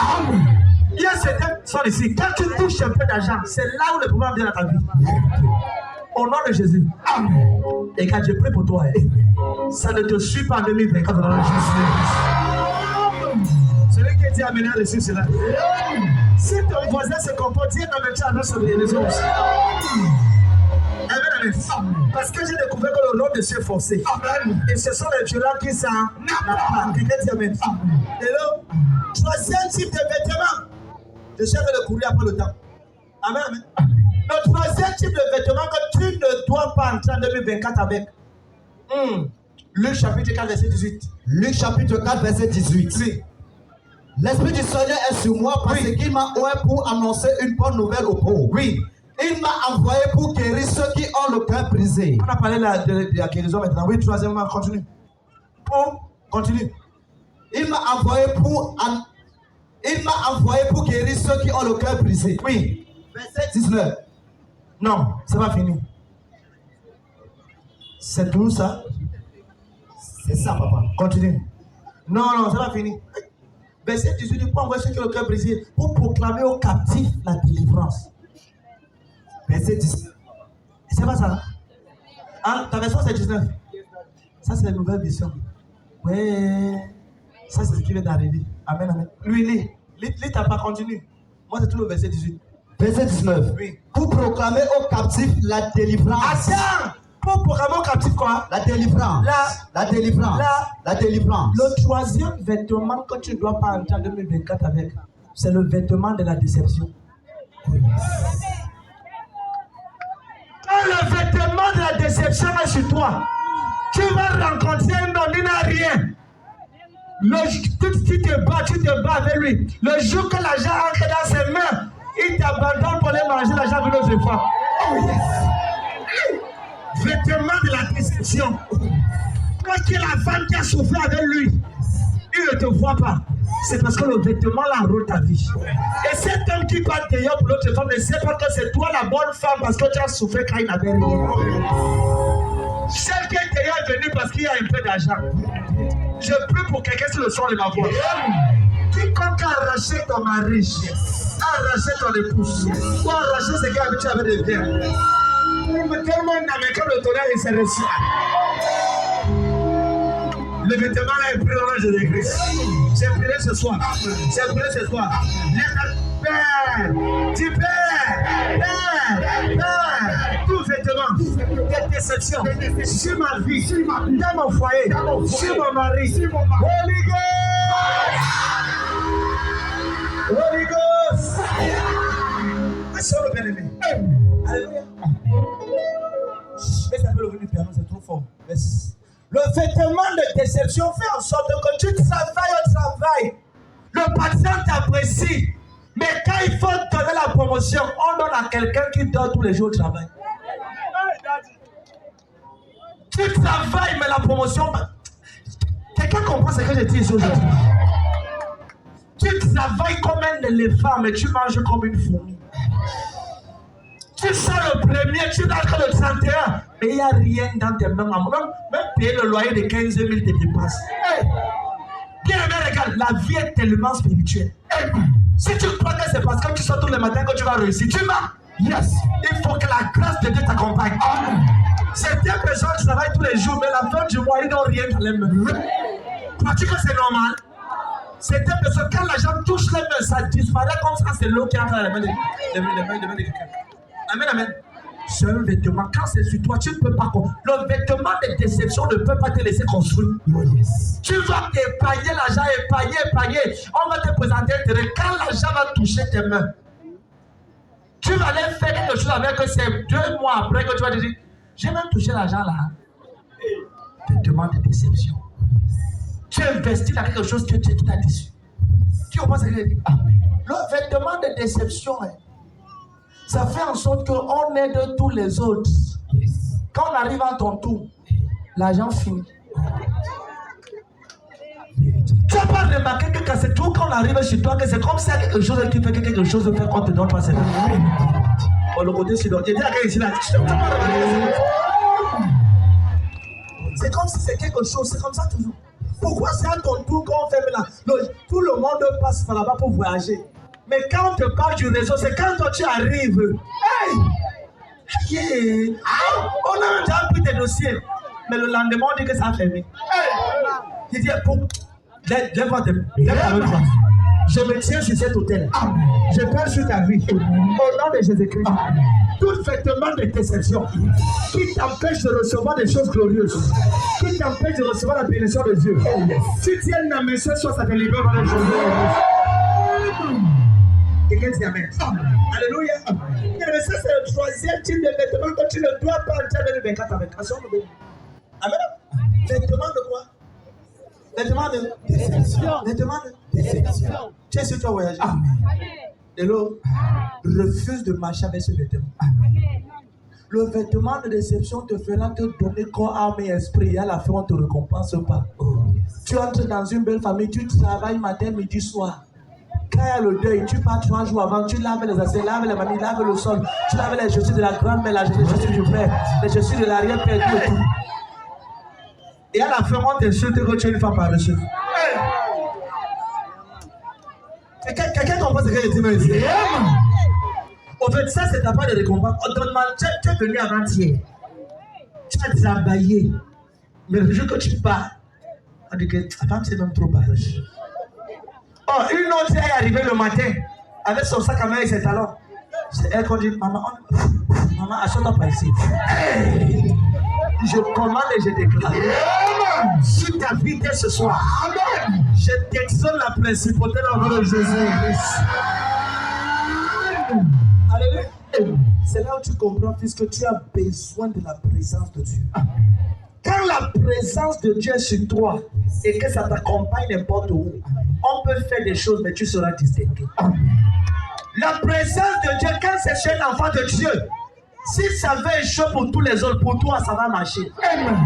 [SPEAKER 3] Il y a certaines personnes ici, quand tu touches un peu d'argent, c'est là où le problème vient dans ta vie. Au nom de Jésus. Et quand je prie pour toi, ça ne te suit pas en 2024 dans le nom de Jésus. Celui qui dit amener à reçu cela. Si ton voisin se comporte, dis non, mais tu as notre sur les autres. Amen, amen. Parce que j'ai découvert que le nom de Dieu est forcé. Et ce sont les violents qui s'en apprennent. Quelqu'un dit amen. Et là, troisième type de vêtement. Je cherche de courir après le temps. Amen, amen. Le troisième type de vêtement que tu ne dois pas entrer en 2024 avec. Luc chapitre 4, verset 18.
[SPEAKER 4] Luc chapitre 4, verset 18.
[SPEAKER 3] Oui.
[SPEAKER 4] L'Esprit du Seigneur est sur moi parce qu'il m'a envoyé pour annoncer une bonne nouvelle aux pauvres.
[SPEAKER 3] Oui.
[SPEAKER 4] Il m'a envoyé pour guérir ceux qui ont le cœur brisé.
[SPEAKER 3] On a parlé de la guérison maintenant. Oui, troisièmement, continue. Continue.
[SPEAKER 4] Il m'a envoyé pour guérir ceux qui ont le cœur brisé.
[SPEAKER 3] Oui.
[SPEAKER 4] Verset 19.
[SPEAKER 3] Non, c'est pas fini. C'est tout ça.
[SPEAKER 4] C'est ça, papa.
[SPEAKER 3] Continue. Non, c'est pas fini. Verset 18, il faut envoyer ceux qui ont le cœur brisé pour proclamer aux captifs la délivrance.
[SPEAKER 4] Verset 19.
[SPEAKER 3] C'est pas ça. Hein? Ta version c'est 19. Ça c'est la nouvelle version. Ouais. Ça c'est ce qui vient d'arriver. Amen, amen. Lui, t'as pas continué. Moi c'est tout le verset 18.
[SPEAKER 4] Verset 19.
[SPEAKER 3] Oui.
[SPEAKER 4] Pour proclamer aux captifs la délivrance.
[SPEAKER 3] Attends! Pour proclamer aux captifs quoi?
[SPEAKER 4] La délivrance. La délivrance. La délivrance.
[SPEAKER 3] Le troisième vêtement que tu ne dois pas entrer en 2024 avec, c'est le vêtement de la déception. Quand le vêtement de la déception est sur toi, tu vas rencontrer un homme, il n'a rien. Tu te bats avec lui. Le jour que l'argent entre dans ses mains, Il t'abandonne pour aller manger l'argent de l'autre femme.
[SPEAKER 4] Oh yes.
[SPEAKER 3] Vêtement de la déception. Quand il y a la femme qui a souffert avec lui, il ne te voit pas. C'est parce que le vêtement là roule ta vie. Et cet homme qui part dehors pour l'autre femme ne sait pas que c'est toi la bonne femme parce que tu as souffert quand il n'avait rien. Celle qui est dehors est venue parce qu'il y a un peu d'argent. Je prie pour quelqu'un sur le son de ma voix. Quiconque a arraché ton mari, a arraché ton épouse, ou a arraché ce qui a habitué avec des biens. Tellement d'Américains le tonnerre et c'est reçu. Le vêtement là est pris au nom de Jésus-Christ. J'ai prié ce soir. J'ai prié ce soir. Père, tu Père, tout vêtement de déception sur ma vie, dans mon foyer, sur mon mari. Holy Ghost! Holy Ghost! Sois le bien-aimé. Alléluia. Mais ça peut le venir piano, c'est trop fort. Le vêtement de déception fait en sorte que tu travailles au travail. Le patron t'apprécie. Mais quand il faut donner la promotion, on donne à quelqu'un qui dort tous les jours au travail. Tu travailles, mais la promotion... Quelqu'un comprend ce que je dis aujourd'hui? Tu travailles comme un éléphant, mais tu manges comme une fourmi. Tu sors le premier, tu n'as que le 31, mais il n'y a rien dans tes mains. Même payer le loyer de 15 000 te dépasse. Bien aimé, regarde, la vie est tellement spirituelle. Si tu crois que c'est parce que tu sors tous les matins que tu vas réussir, tu vas. Yes. Il faut que la grâce de Dieu t'accompagne. Certaines personnes travaillent tous les jours, mais la fin du mois, ils n'ont rien dans les mains. Crois-tu que c'est normal? Certaines personnes, quand l'argent touche les mains, ça disparaît comme ça, c'est l'eau qui entre dans les mains de quelqu'un. Amen, amen. C'est un vêtement. Quand c'est sur toi, tu ne peux pas. Le vêtement de déception ne peut pas te laisser construire. Oh yes. Tu vas épargner l'argent, épargner. On va te présenter un terrain. Quand l'argent va toucher tes mains, tu vas aller faire quelque chose avec que c'est 2 mois après que tu vas te dire, j'ai même touché l'argent là. Vêtement de déception. Tu investis dans quelque chose que tu t'as déçu. Tu comprends ce que je dis? Le vêtement de déception, ça fait en sorte qu'on aide tous les autres. Quand on arrive à ton tour, l'argent finit. Tu n'as pas remarqué que c'est tout quand on arrive chez toi, que c'est comme ça quelque chose qui fait que quelque chose fait qu'on te donne pas. Pour le côté sinon, il y a quelqu'un ici là. C'est comme si c'est quelque chose, c'est comme ça toujours. Pourquoi c'est à ton tour qu'on fait là? Tout le monde passe par là-bas pour voyager. Mais quand on te parle du réseau, c'est quand toi tu arrives. Hey! Yeah. On a déjà pris tes dossiers. Mais le lendemain, on dit que ça a fermé. Hey! Il dit, je me tiens sur cet hôtel. Je parle sur ta vie. Au nom de Jésus-Christ. Tout vêtement de déception qui t'empêche de recevoir des choses glorieuses, qui t'empêche de recevoir la bénédiction de Dieu. Si tu tiens la main, ce soir, ça te libère dans les choses glorieuses. Quelqu'un dit Amen. Alléluia. Mais ça, c'est le 3e type de vêtement que tu ne dois pas entrer en 2024 avec. Amen. Vêtement de quoi? Vêtement de déception. Vêtement de déception. Tu es sûr que tu as voyagé. Et l'autre refuse de marcher avec ce vêtement. Le vêtement de déception te fera te donner corps, âme et esprit. Et à la fin, on ne te récompense pas. Tu entres dans une belle famille, tu travailles matin, midi, soir. Quand il y a le deuil, tu pars 3 jours avant, tu laves les assiettes, laves les mamies, laves le sol, tu laves les chaussures de la grand-mère, les chaussures du père, les chaussures de l'arrière-père, tout. Et à la fin, on t'insulte que tu es une femme par-dessus. Quelqu'un comprend ce que je dis, mais ici. Au fait, ça, c'est ta part de récompense. Tu es venu avant-hier. Tu as travaillé. Mais le jour que tu pars, on dit que ta femme, c'est même trop par-dessus. Oh, une autre est arrivée le matin avec son sac à main et ses talons. C'est elle qu'on dit, maman, achète-toi par ici. Hey! Je commande et je déclare. Sur ta vie dès ce soir, je t'exonne la principauté dans le nom de Jésus. Alléluia. C'est là où tu comprends, puisque tu as besoin de la présence de Dieu. Quand la présence de Dieu est sur toi et que ça t'accompagne n'importe où, on peut faire des choses, mais tu seras distingué. La présence de Dieu, quand c'est chez l'enfant de Dieu, si ça va échouer pour tous les autres, pour toi, ça va marcher. Amen.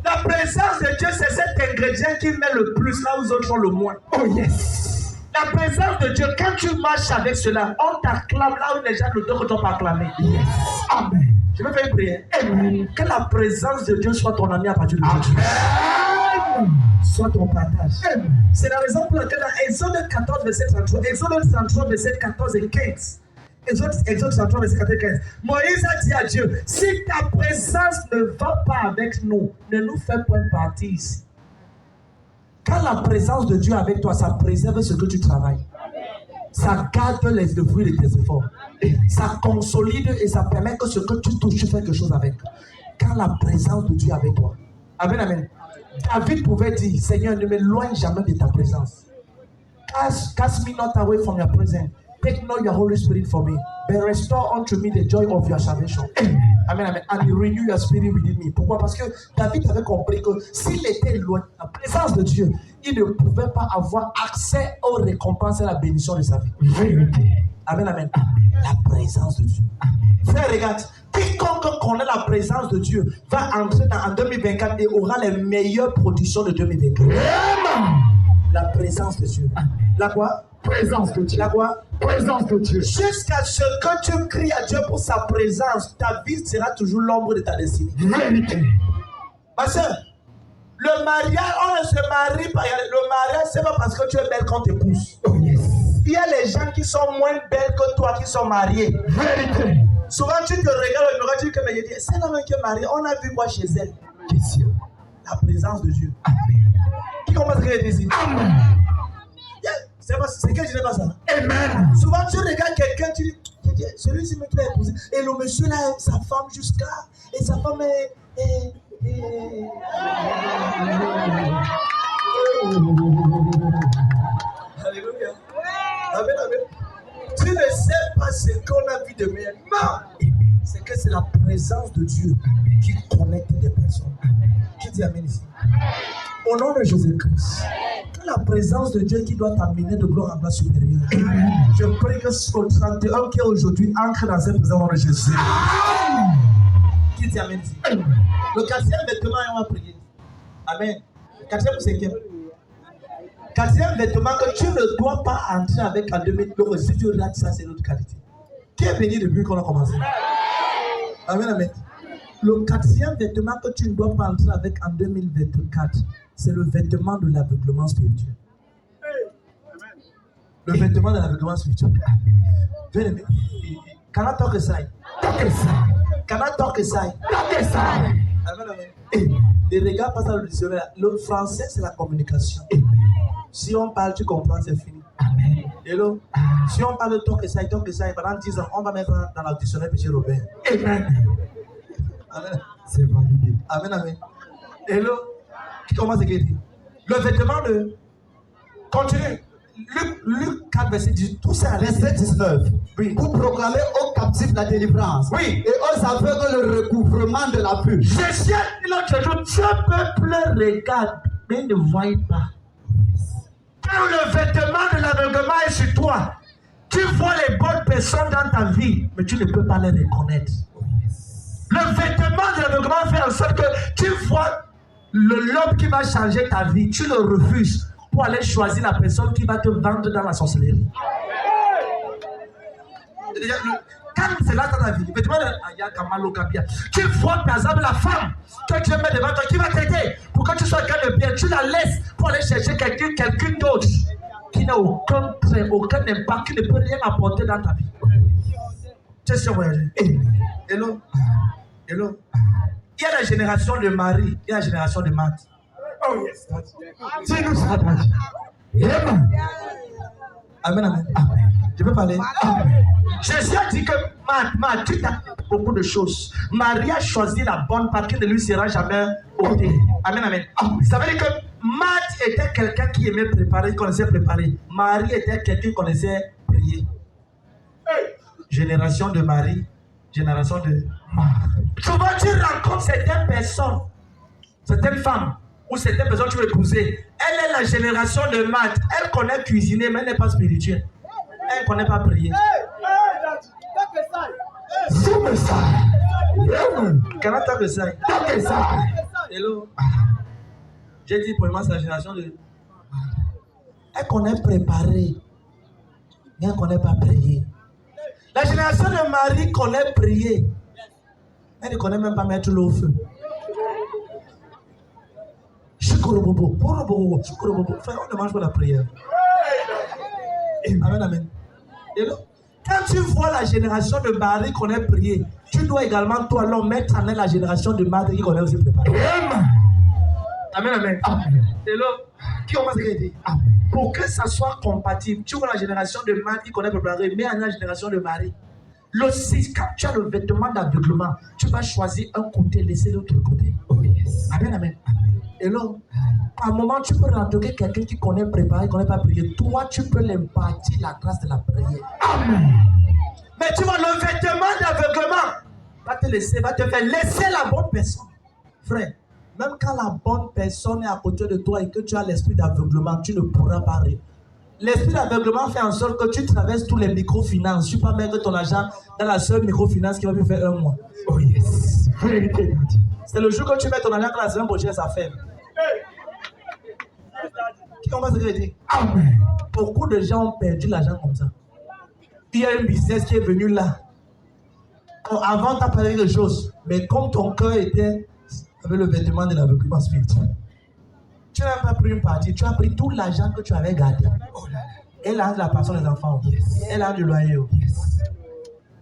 [SPEAKER 3] La présence de Dieu, c'est cet ingrédient qui met le plus là où les autres font le moins. Oh yes. La présence de Dieu, quand tu marches avec cela, on t'acclame là où les gens ne t'ont pas acclamé. Yes. Amen. Je vais faire une prière. Amen. Que la présence de Dieu soit ton ami à partir de aujourd'hui. Soit ton partage. Amen. C'est la raison pour laquelle dans Exode 14, verset 33, Exode 33, verset 14 et 15, Exode 33, verset 14 et 15, Moïse a dit à Dieu, si ta présence ne va pas avec nous, ne nous fais point partie ici. Quand la présence de Dieu est avec toi, ça préserve ce que tu travailles. Ça garde les fruits de tes efforts. Ça consolide et ça permet que ce que tu touches, tu fais quelque chose avec. Quand la présence de Dieu est avec toi. Amen, amen. David pouvait dire, Seigneur, ne m'éloigne jamais de ta présence. Cast me not away from your presence. Take not your Holy Spirit from me. But restore unto me the joy of your salvation. Amen, amen. And renew your spirit within me. Pourquoi? Parce que David avait compris que s'il était éloigné de la présence de Dieu, il ne pouvait pas avoir accès aux récompenses et à la bénédiction de sa vie. Amen, amen. La présence de Dieu. Frère, regarde. Quiconque connaît la présence de Dieu va entrer en 2024 et aura les meilleures productions de 2024. Amen. La présence de Dieu. La quoi? Présence de Dieu. La quoi? Présence de Dieu. Jusqu'à ce que tu cries à Dieu pour sa présence, ta vie sera toujours l'ombre de ta destinée. Vérité. Ma soeur, le mariage, on ne se marie pas. Le mariage, c'est pas parce que tu es belle qu'on t'épouse. Oh yes. Il y a les gens qui sont moins belles que toi qui sont mariés. Vérité. Souvent, tu te regardes au miroir, tu dis que c'est la même qui est mariée, on a vu quoi chez elle? Question. La présence de Dieu. Amen. Qui commence à crier ici? Amen. C'est que je n'ai pas ça. Amen. Souvent, tu regardes quelqu'un, tu dis, celui-ci qui l'a épousé. Et le monsieur là aime sa femme jusqu'à. Et sa femme est. Alléluia. Amen, amen. Tu ne sais pas ce qu'on a vu de meilleur. Non. C'est que c'est la présence de Dieu qui connecte des personnes. Qui dit amen ici? Au nom de Jésus-Christ. La présence de Dieu qui doit t'amener de gloire en gloire supérieure. Je prie que ce 31 qui est aujourd'hui ancre dans cette présence de Jésus. Qui dit amen ici? Le quatrième vêtement, on va prier. Amen. Quatrième ou cinquième? Quatrième vêtement que tu ne dois pas entrer avec en 2000. Si tu rates ça, c'est notre qualité. Qui est béni depuis qu'on a commencé? Amen, amen. Le quatrième vêtement que tu ne dois pas entrer avec en 2024, c'est le vêtement de l'aveuglement spirituel. Le vêtement de l'aveuglement spirituel. Bien aimé. Can I talk aside? Can I talk aside? Amen, amen. Les regards passent dans le dictionnaire. Le français, c'est la communication. Si on parle, tu comprends, c'est fini. Amen. Hello. Si on parle de talk aside, pendant 10 ans, on va mettre dans le dictionnaire M. Robert. Amen. Amen. C'est validé. Amen, amen. Hello. Qui commence à écrire? Le vêtement de. Continue. Luc 4, verset 18. Tout ça,
[SPEAKER 4] verset 19.
[SPEAKER 3] Oui.
[SPEAKER 4] Pour proclamer aux captifs la délivrance.
[SPEAKER 3] Oui.
[SPEAKER 4] Et aux aveugles le recouvrement de la vue.
[SPEAKER 3] Jésus dit l'autre jour, ce peuple regarde, mais ne voit pas. Quand le vêtement de l'aveuglement est sur toi, tu vois les bonnes personnes dans ta vie, mais tu ne peux pas les reconnaître. Le vêtement de l'aveuglement fait en sorte que tu vois l'homme qui va changer ta vie, tu le refuses pour aller choisir la personne qui va te vendre dans la sorcellerie. Quand c'est là dans ta vie, le vêtement de tu vois par exemple la femme que tu mets devant toi qui va t'aider pour que tu sois quelqu'un de bien, tu la laisses pour aller chercher quelqu'un d'autre qui n'a aucun trait, aucun impact, qui ne peut rien apporter dans ta vie. Tu es sûr, voyager? Hello? Hello? Il y a la génération de Marie, il y a la génération de Marthe. Oh yes, dis-nous ça, Amen. Amen, amen. Je peux parler? Amen. Jésus a dit que Marthe, tu as beaucoup de choses. Marie a choisi la bonne part qui ne lui sera jamais ôtée. Amen, amen. Ça veut dire que Marthe était quelqu'un qui aimait préparer, qui connaissait préparer. Marie était quelqu'un qui connaissait prier. Génération de Marie, génération de Marthe. Souvent tu rencontres certaines personnes, certaines femmes, ou certaines personnes que tu veux épouser. Elle est la génération de Marthe. Elle connaît cuisiner, mais elle n'est pas spirituelle. Elle ne connaît pas prier. Can I talk to sign? Hello. J'ai dit pour moi, c'est la génération de. Elle connaît préparer, mais elle ne connaît pas prier. La génération de Marie connaît prier. Elle ne connaît même pas mettre l'eau au feu. Chikorobobo. Frère, on ne mange pas la prière. Amen, amen. Hello. Quand tu vois la génération de Marie connaît prier, tu dois également, toi, l'homme, mettre en elle la génération de Marie qui connaît aussi préparer. Amen, amen. Hello. Qui commence à dire? Pour que ça soit compatible, tu vois la génération de Marie qui connaît préparer, mais en la génération de Marie. Quand tu as le vêtement d'aveuglement, tu vas choisir un côté, laisser l'autre côté. Oh yes. Amen, amen. Hello. À un moment, tu peux rentrer quelqu'un qui connaît préparer, qui ne connaît pas prier. Toi, tu peux l'impartir la grâce de la prière. Amen. Mais tu vois, le vêtement d'aveuglement va te laisser, va te faire laisser la bonne personne. Frère, même quand la bonne personne est à côté de toi et que tu as l'esprit d'aveuglement, tu ne pourras pas rire. L'esprit d'aveuglement fait en sorte que tu traverses tous les microfinances. Tu peux pas mettre ton argent dans la seule microfinance qui va te faire un mois. Oh yes. C'est le jour que tu mets ton argent dans la semaine prochaine, ça fait. Qui commence à dire? Amen. Beaucoup de gens ont perdu l'argent comme ça. Il y a un business qui est venu là. Avant, tu as parlé de choses. Mais comme ton cœur était avec le vêtement de l'aveuglement spirituel, tu n'as pas pris une partie, tu as pris tout l'argent que tu avais gardé. Et là, la pension des enfants. Yes. Et là, du loyer. Yes.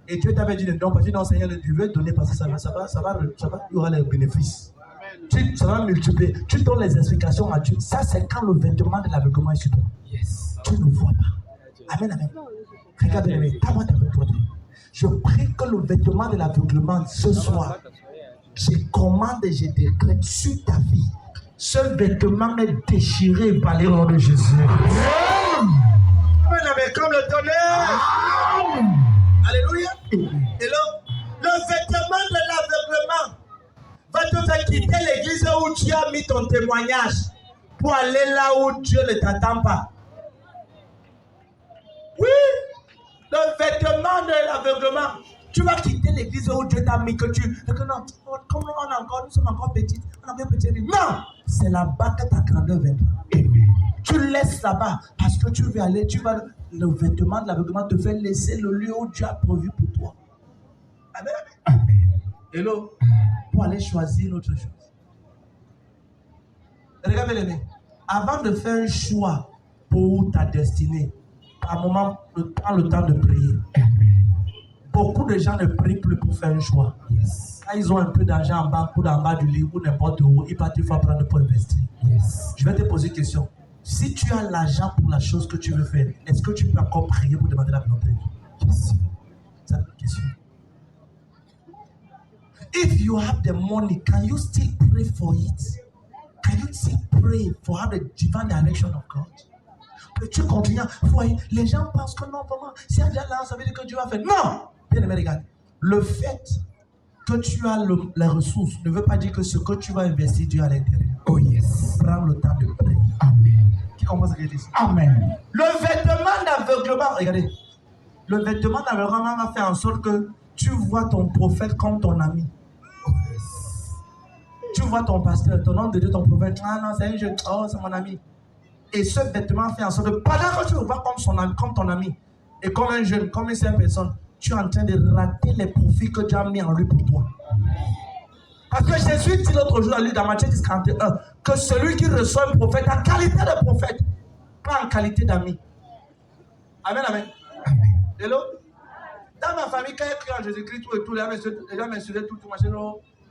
[SPEAKER 3] Et Dieu t'avait dit de non, parce que non, Seigneur, tu veux donner parce que ça va, il y aura les bénéfices. Ça va multiplier. Tu donnes les explications à Dieu. Ça, c'est quand le vêtement de l'aveuglement est sur toi. Yes. Tu ne vois pas. Amen, amen. Regarde-le, t'as-moi ta main. Je prie que le vêtement de l'aveuglement ce soir, je commande et je décrète sur ta vie. Ce vêtement est déchiré par les noms de Jésus. Amen, amen. Comme le tonnerre. Alléluia. Hello. Le vêtement de l'aveuglement va te faire quitter l'église où tu as mis ton témoignage pour aller là où Dieu ne t'attend pas. Oui, le vêtement de l'aveuglement. Tu vas quitter l'église où Dieu t'a mis que non, comme nous sommes encore petits, on a bien petit. Non, c'est là-bas que ta grandeur viendra. Tu laisses là-bas parce que tu veux aller, le vêtement de l'aveuglement te fait laisser le lieu où Dieu a prévu pour toi. Amen. Amen. Hello. Pour aller choisir une autre chose. Regardez-les. Avant de faire un choix pour ta destinée, à un moment, prends le temps de prier. Beaucoup de gens ne prient plus pour faire un choix. Yes. Quand ils ont un peu d'argent en banque ou en bas du lit ou n'importe où, ils partent une fois prendre pour investir. Yes. Je vais te poser une question. Si tu as l'argent pour la chose que tu veux faire, est-ce que tu peux encore prier pour demander la volonté de Dieu? Yes. C'est la question. If you have the money, can you still pray for it? Can you still pray for the divine direction of God? Tu continues. Les gens pensent que non, vraiment, si il y a là, ça veut dire que Dieu va faire. Non! Bien aimé, regarde. Le fait que tu as les ressources ne veut pas dire que ce que tu vas investir, Dieu à l'intérieur. Oh yes. Prends le temps de prier. Amen. Qui commence à dire ça? Amen. Le vêtement d'aveuglement, regardez. Le vêtement d'aveuglement va faire en sorte que tu vois ton prophète comme ton ami. Oh yes. Tu vois ton pasteur, ton homme de Dieu, ton prophète. Ah non, c'est un jeune. Oh, c'est mon ami. Et ce vêtement fait en sorte que pendant que tu le vois comme ton ami, et comme un jeune, comme une simple personne, tu es en train de rater les profits que Dieu a mis en lui pour toi. Parce que Jésus dit l'autre jour à lui dans Matthieu 10, 41, que celui qui reçoit un prophète en qualité de prophète, pas en qualité d'ami. Amen, amen. Amen. Hello? Dans ma famille, quand il y a en Jésus-Christ, tout, les gens m'insultaient tout, machin.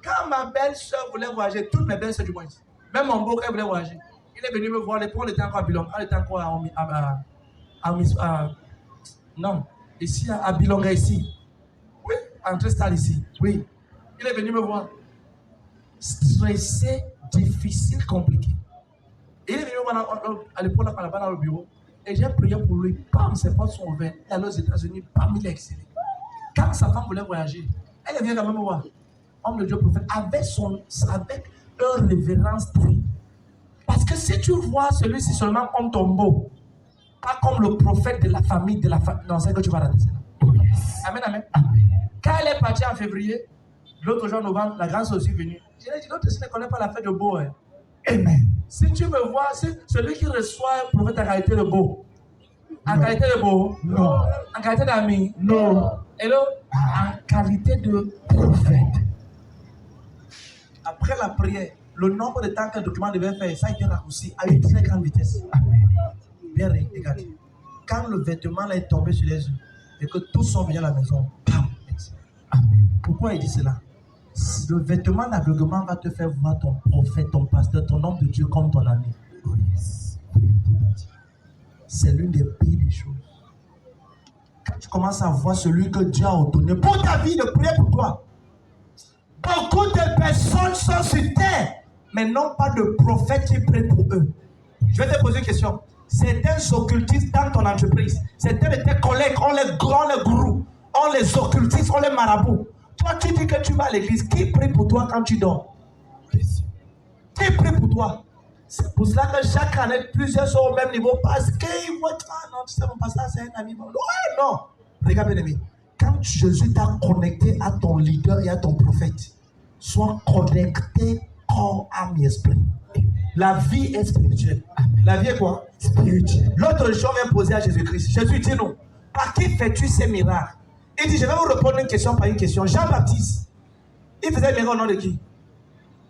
[SPEAKER 3] Quand ma belle-sœur voulait voyager, toutes mes belles-sœurs du moins, même mon beau, elle voulait voyager. Il est venu me voir, on était encore à Bilonga, on était encore non, ici à Bilonga, ici. Oui, en Tristal ici. Oui. Il est venu me voir. Stressé, difficile, compliqué. Et il est venu me voir à l'époque, là-bas dans le bureau. Et j'ai prié pour lui. Bam, ses portes sont ouvertes. Elle est allée aux États-Unis. Bam, il est excellent. Quand sa femme voulait voyager, elle est venue quand même me voir. Homme de Dieu prophète, avec une révérence très. Parce que si tu vois celui-ci seulement comme ton beau, Pas comme le prophète de la famille, Non, c'est que tu vas rater ça.
[SPEAKER 4] Oh yes.
[SPEAKER 3] Amen, amen.
[SPEAKER 4] Amen.
[SPEAKER 3] Quand elle est partie en février, l'autre jour en novembre, la grâce est aussi venue. Je lui ai dit, l'autre ne connaît pas la fête de beau. Hein.
[SPEAKER 4] Amen.
[SPEAKER 3] Si tu me vois, c'est celui qui reçoit un prophète en qualité de beau. En qualité de beau?
[SPEAKER 4] Non.
[SPEAKER 3] En qualité d'ami?
[SPEAKER 4] Non.
[SPEAKER 3] Hello? En qualité de prophète. Après la prière, le nombre de temps qu'un document devait faire, ça a été raccourci à une très grande vitesse. Bien regardez. Quand le vêtement est tombé sur les yeux et que tous sont venus à la maison, bam.
[SPEAKER 4] Amen.
[SPEAKER 3] Pourquoi il dit cela? Le vêtement d'aveuglement va te faire voir ton prophète, ton pasteur, ton homme de Dieu comme ton ami.
[SPEAKER 4] Oh yes.
[SPEAKER 3] C'est l'une des pires des choses. Quand tu commences à voir celui que Dieu a ordonné pour ta vie de prier pour toi, beaucoup de personnes sont sur terre, mais non pas de prophète qui prie pour eux. Je vais te poser une question. Certains occultistes dans ton entreprise, certains de tes collègues, on les gourous, on les occultistes, on les marabouts. Toi, tu dis que tu vas à l'église. Qui prie pour toi quand tu dors? Qui prie pour toi? C'est pour cela que chaque année, plusieurs sont au même niveau parce qu'ils voient, ah non, tu sais, mon pasteur, c'est un ami. Ouais, non. Regarde, bien aimé. Quand Jésus t'a connecté à ton leader et à ton prophète, sois connecté corps, âme et esprit. La vie est spirituelle. La vie est quoi? Spirituelle. L'autre jour vient poser à Jésus-Christ. Jésus dit non. Par qui fais-tu ces miracles? Il dit, je vais vous répondre une question par une question. Jean-Baptiste, il faisait miracle au nom de qui?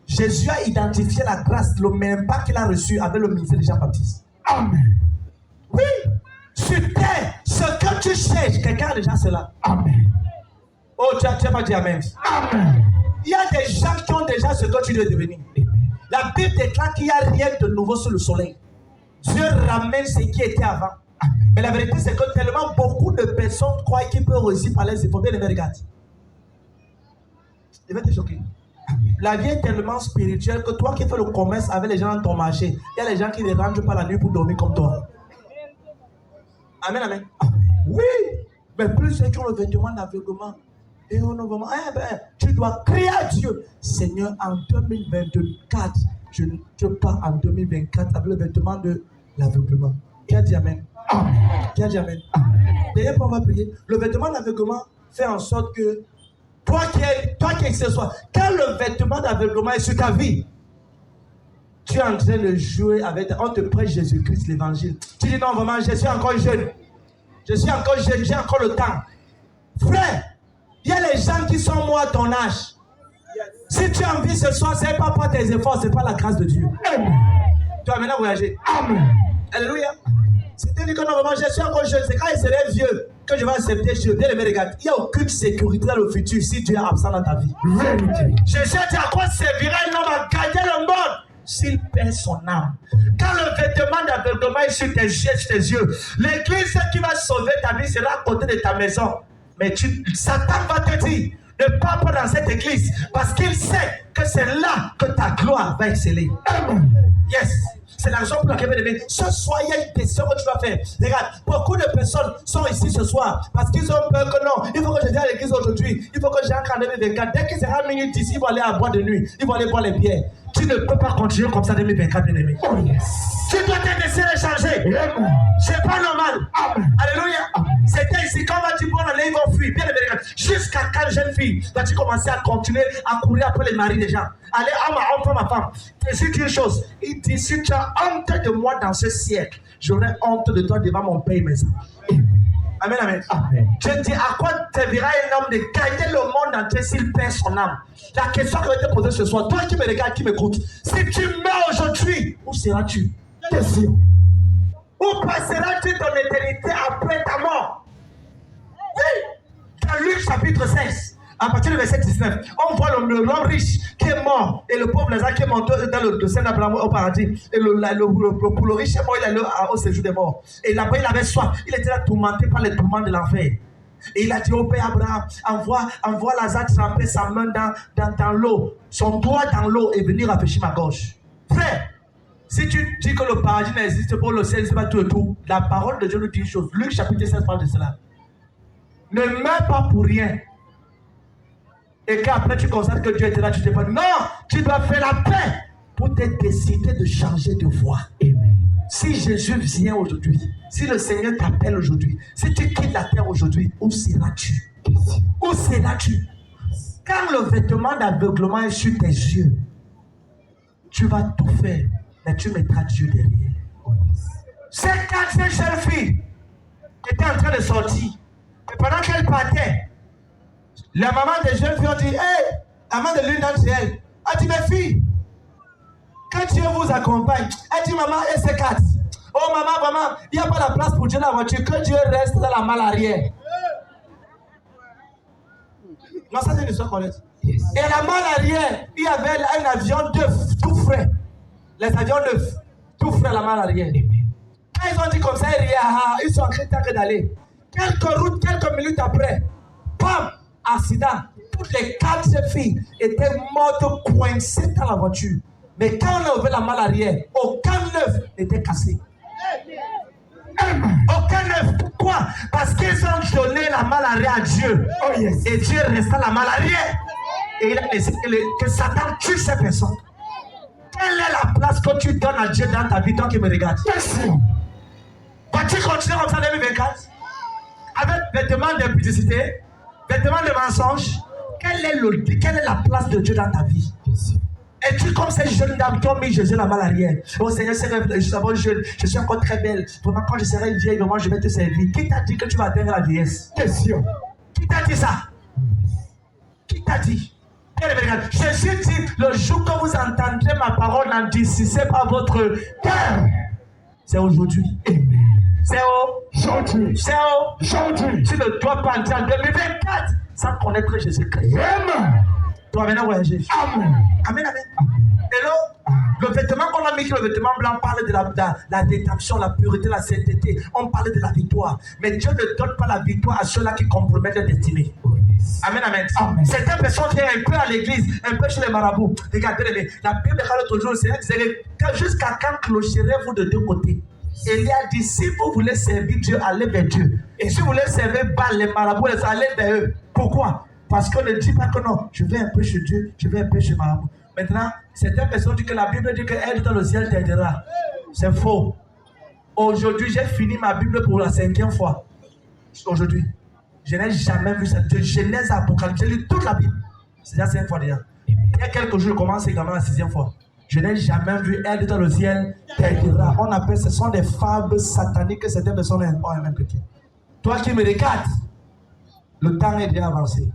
[SPEAKER 3] Jésus a identifié la grâce, le même pas qu'il a reçu avec le ministère de Jean-Baptiste. Amen. Oui. Sur terre, ce que tu cherches, quelqu'un a déjà cela. Amen. Oh, tu n'as pas dit Amen. Amen. Il y a des gens qui ont déjà ce que tu dois devenir. La Bible déclare qu'il n'y a rien de nouveau sous le soleil. Dieu ramène ce qui était avant. Amen. Mais la vérité, c'est que tellement beaucoup de personnes croient qu'ils peuvent réussir par les efforts. Bien les regarde. Je vais te choquer. Amen. La vie est tellement spirituelle que toi qui fais le commerce avec les gens dans ton marché, il y a les gens qui ne rentrent pas la nuit pour dormir comme toi. Amen, amen. Amen. Oui, mais plus ceux qui ont le vêtement d'aveuglement. Et on tu dois crier à Dieu. Seigneur, en 2024, je pars en 2024 avec le vêtement de l'aveuglement. Qui a dit Amen? Amen. Qui a dit Amen? D'ailleurs, on va prier. Le vêtement d'aveuglement fait en sorte que toi qui ce soir, quand le vêtement d'aveuglement est sur ta vie, tu es en train de jouer avec, on te prêche Jésus-Christ, l'évangile. Tu dis non, vraiment, je suis encore jeune. Je suis encore jeune, j'ai encore le temps. Frère, il y a les gens qui sont moi à ton âge. Si tu as envie ce soir, ce n'est pas par tes efforts, ce n'est pas la grâce de Dieu. Amen. Tu vas maintenant voyager. Amen. Alléluia. C'est-à-dire que non, vraiment, je suis encore jeune. C'est quand il serait vieux que je vais accepter Dieu. Bien aimé, regarde. Il n'y a aucune sécurité dans le futur si Dieu est absent dans ta vie. Je cherche à quoi servira un homme à garder le monde s'il perd son âme. Quand le vêtement d'aveuglement est sur tes yeux, l'église qui va sauver ta vie sera à côté de ta maison. Mais Satan va te dire, ne pars pas dans cette église parce qu'il sait que c'est là que ta gloire va exceller. Amen. Yes. C'est la raison pour laquelle, ce soir, il y a une décision que tu dois faire. Regarde, beaucoup de personnes sont ici ce soir parce qu'ils ont peur que non, il faut que je vienne à l'église aujourd'hui, il faut que j'entre en 2024. Dès qu'il sera minuit ici, ils vont aller à boire de nuit, ils vont aller boire les bières. Tu ne peux pas continuer comme ça en 2024, bien aimé. Oh yes. Tu dois te laisser les changer. C'est pas normal. Amen. Alléluia. C'était ici, quand on va dire bon, allez, ils vont fuir. Bien aimé, regarde. Jusqu'à quand jeune fille vas-tu commencer à continuer à courir après les maris des gens? Allez, homme, ma femme. C'est une chose. Il dit, si tu as honte de moi dans ce siècle, j'aurai honte de toi devant mon père et mes enfants. Amen, amen. Amen. Je dis, à quoi servira un homme de gagner le monde entier s'il perd son âme? La question que je vais te poser ce soir, toi qui me regardes, qui m'écoute, si tu meurs aujourd'hui, où seras-tu? Question. Où passeras-tu ton éternité après ta mort? Oui. Dans Luc chapitre 16. À partir du verset 19, on voit l'homme riche qui est mort et le pauvre Lazare qui est monté dans le sein d'Abraham au paradis. Et le riche est mort, il est allé au séjour des morts. Et là-bas, il avait soif. Il était là tourmenté par les tourments de l'enfer. Et il a dit au père Abraham, envoie Lazare tremper sa main dans l'eau, son doigt dans l'eau et venir rafraîchir ma gorge. Frère, si tu dis que le paradis n'existe pas, le ciel, c'est pas tout et tout, la parole de Dieu nous dit une chose. Luc chapitre 16 parle de cela. Ne meurs pas pour rien. Et qu'après tu constates que Dieu était là, tu t'es pas dit, non, tu dois faire la paix pour te décider de changer de voie. Amen. Si Jésus vient aujourd'hui, si le Seigneur t'appelle aujourd'hui, si tu quittes la terre aujourd'hui, où seras-tu? Où seras-tu? Quand le vêtement d'aveuglement est sur tes yeux, tu vas tout faire, mais tu mettras Dieu derrière. Ces quatre jeunes filles étaient en train de sortir. Et pendant qu'elles partaient, la maman des jeunes filles a dit, hey, la maman de l'une d'entre elles a dit, mes filles, que Dieu vous accompagne. Elle dit, maman, et ces quatre. Oh maman, maman, il n'y a pas la place pour Dieu dans la voiture, que Dieu reste dans la malle arrière. Non, ça c'est une histoire correcte. Yes. Et la malle arrière, il y avait un avion neuf, tout frais. Les avions neufs, tout frais, la malle arrière. Quand ils ont dit comme ça, ils sont en train d'aller. Quelques minutes après, bam, accident. Toutes les quatre filles étaient mortes, coincées dans la voiture. Mais quand on a ouvert la malle arrière, aucun neuf n'était cassé. Aucun neuf. Pourquoi? Parce qu'ils ont donné la malle arrière à Dieu. Oh yes. Et Dieu resta la malle arrière. Et il a laissé que Satan tue ces personnes. Quelle est la place que tu donnes à Dieu dans ta vie, toi qui me regardes? Vas-tu continuer comme ça en 2024? Avec vêtements d'impudicité, vêtements de mensonges? Quelle est la place de Dieu dans ta vie? Es-tu comme ces jeunes dames qui ont mis Jésus la malle arrière? Oh Seigneur, je suis encore jeune, je suis encore très belle. Vraiment, quand je serai vieille, vraiment, je vais te servir. Qui t'a dit que tu vas atteindre la vieillesse? Question. Qui t'a dit ça? Qui t'a dit? Jésus dit, le jour que vous entendrez ma parole, n'endurcissez pas votre cœur. C'est aujourd'hui. C'est aujourd'hui. C'est aujourd'hui. Tu ne dois pas entrer en 2024 sans connaître Jésus-Christ. Amen. Tu vas maintenant voyager. Amen. Amen, amen. Et là, le vêtement qu'on a mis, le vêtement blanc, parle de la détention, la pureté, la sainteté. On parle de la victoire. Mais Dieu ne donne pas la victoire à ceux-là qui compromettent leur destinée. Amen, amen. Amen. Certaines personnes viennent un peu à l'église, un peu chez les marabouts. Regardez, la Bible de l'autre jour, le Seigneur disait que jusqu'à quand clocherez-vous de deux côtés? Et il a dit, si vous voulez servir Dieu, allez vers Dieu. Et si vous voulez servir Baal, les marabouts, allez vers eux. Pourquoi? Parce qu'on ne dit pas que non, je vais un peu chez Dieu, je vais un peu chez Marabout. Maintenant, certaines personnes disent que la Bible dit qu'elle dans le ciel t'aidera. C'est faux. Aujourd'hui, j'ai fini ma Bible pour la 5e fois. Aujourd'hui. Je n'ai jamais vu ça. De Genèse à Apocalypse, j'ai lu toute la Bible. C'est la 5e fois déjà. Il y a quelques jours, je commence également la 6e fois. Je n'ai jamais vu elle dans le ciel t'aidera. On appelle, ce sont des fables sataniques que certaines personnes ont même écrit. Toi qui me regardes, le temps est déjà avancé.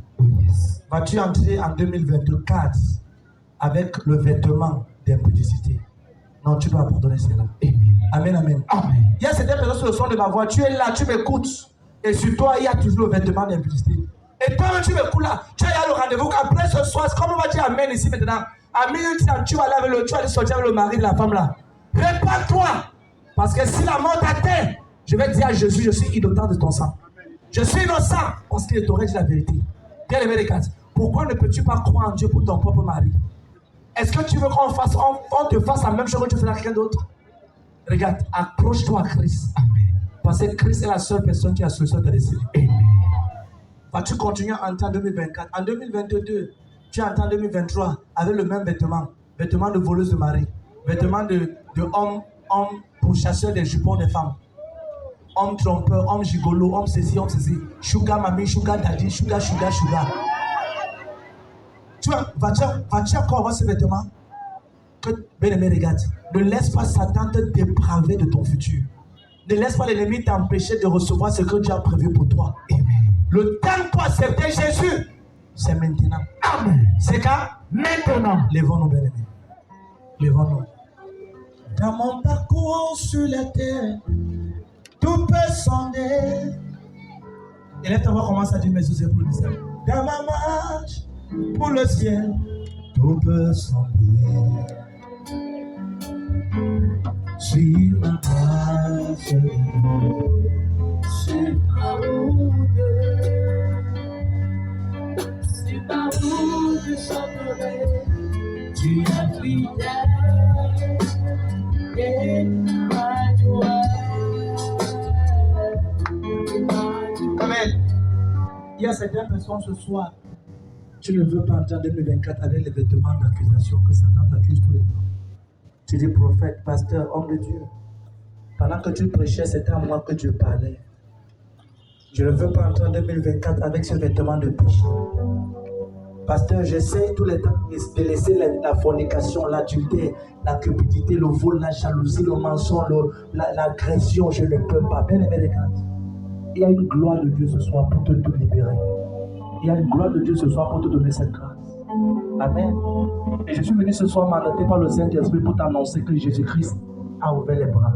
[SPEAKER 3] Vas-tu entrer en 2024 avec le vêtement d'impudicité? Non, tu dois abandonner cela. Amen, amen. Amen. Il y a certaines personnes sur le son de ma voix. Tu es là, tu m'écoutes. Et sur toi, il y a toujours le vêtement d'impudicité. Et toi, tu m'écoutes là. Tu as le rendez-vous. Après ce soir, comment on va dire amen ici maintenant? À minuit, tu vas aller sortir avec le mari de la femme là. Prépare-toi. Parce que si la mort t'atteint, je vais dire à Jésus, je suis innocent de ton sang. Je suis innocent parce qu'il t'aurait dit la vérité. Bien-aimé les gars, pourquoi ne peux-tu pas croire en Dieu pour ton propre mari? Est-ce que tu veux qu'on te fasse la même chose que tu fais à quelqu'un d'autre? Regarde, accroche-toi à Christ. Amen. Parce que Christ est la seule personne qui a solution de décider. Vas-tu continuer à entrer en 2024? En 2022, tu entends en 2023 avec le même vêtement. Vêtement de voleuse de mari. Vêtement de homme pour chasseur des jupons des femmes. Homme trompeur, homme gigolo, homme ceci, homme ceci. Sugar mami, sugar daddy, sugar. Tu vois, vas-tu encore avoir ce vêtement? Que, bien aimé, regarde. Ne laisse pas Satan te dépraver de ton futur. Ne laisse pas l'ennemi t'empêcher de recevoir ce que Dieu a prévu pour toi. Amen. Le temps pour accepter Jésus, c'est maintenant. Amen. C'est quand? Maintenant. Lèvons-nous, bien aimés. Lèvons-nous. Dans mon parcours sur la terre, tout peut sonder. Et là, ta voix commence à dire mes yeux pour le ciel. Dans ma marche pour le ciel, tout peut sonder. Sur ma passe, sur ma route, je chanterai. Tu es fidèle et ma joie. Amen. Il y a certaines personnes ce soir, tu ne veux pas entrer en 2024 avec les vêtements d'accusation que Satan t'accuse tous les temps. Tu dis prophète, pasteur, homme de Dieu.
[SPEAKER 1] Pendant que tu prêchais, c'était à moi que Dieu parlait. Je ne veux pas entrer en 2024 avec ce vêtement de péché. Pasteur, j'essaie tous les temps de laisser la fornication, l'adultère, la cupidité, le vol, la jalousie, le mensonge, l'agression. Je ne peux pas. Bien aimé, regarde. Il y a une gloire de Dieu ce soir pour te libérer. Il y a une gloire de Dieu ce soir pour te donner cette grâce. Amen. Et je suis venu ce soir mandaté par le Saint-Esprit pour t'annoncer que Jésus-Christ a ouvert les bras.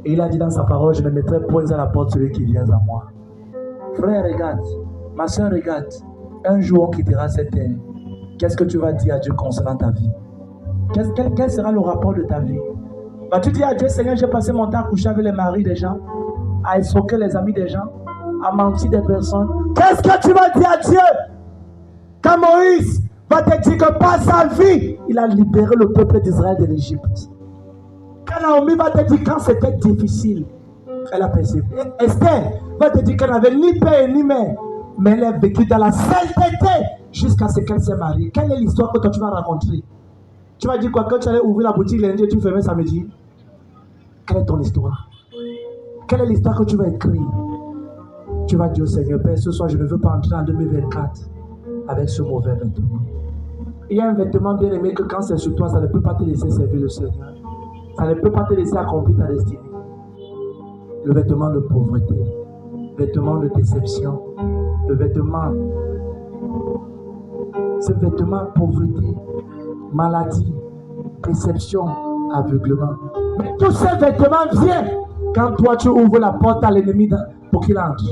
[SPEAKER 1] Et il a dit dans sa parole, je ne mettrai point à la porte celui qui vient à moi. Frère, regarde. Ma soeur, regarde. Un jour, on quittera cette terre. Qu'est-ce que tu vas dire à Dieu concernant ta vie? Quel sera le rapport de ta vie? Vas-tu dire à Dieu, Seigneur, j'ai passé mon temps à coucher avec les maris des gens, à escroquer les amis des gens, à mentir des personnes? Qu'est-ce que tu vas dire à Dieu quand Moïse va te dire que par sa vie, il a libéré le peuple d'Israël de l'Égypte? Quand Naomi va te dire quand c'était difficile, elle a persévéré. Esther va te dire qu'elle n'avait ni père ni mère, mais elle a vécu dans la sainteté jusqu'à ce qu'elle s'est mariée. Quelle est l'histoire que toi tu vas raconter? Tu vas dire quoi quand tu allais ouvrir la boutique lundi et tu fermais samedi? Quelle est ton histoire? Quelle est l'histoire que tu vas écrire? Tu vas dire au Seigneur, Père, ce soir je ne veux pas entrer en 2024 avec ce mauvais vêtement. Il y a un vêtement bien aimé que quand c'est sur toi, ça ne peut pas te laisser servir le Seigneur. Ça ne peut pas te laisser accomplir ta destinée. Le vêtement de pauvreté, le vêtement de déception, le vêtement, ce vêtement pauvreté, maladie, déception, aveuglement. Mais tous ces vêtements viennent quand toi tu ouvres la porte à l'ennemi pour qu'il entre.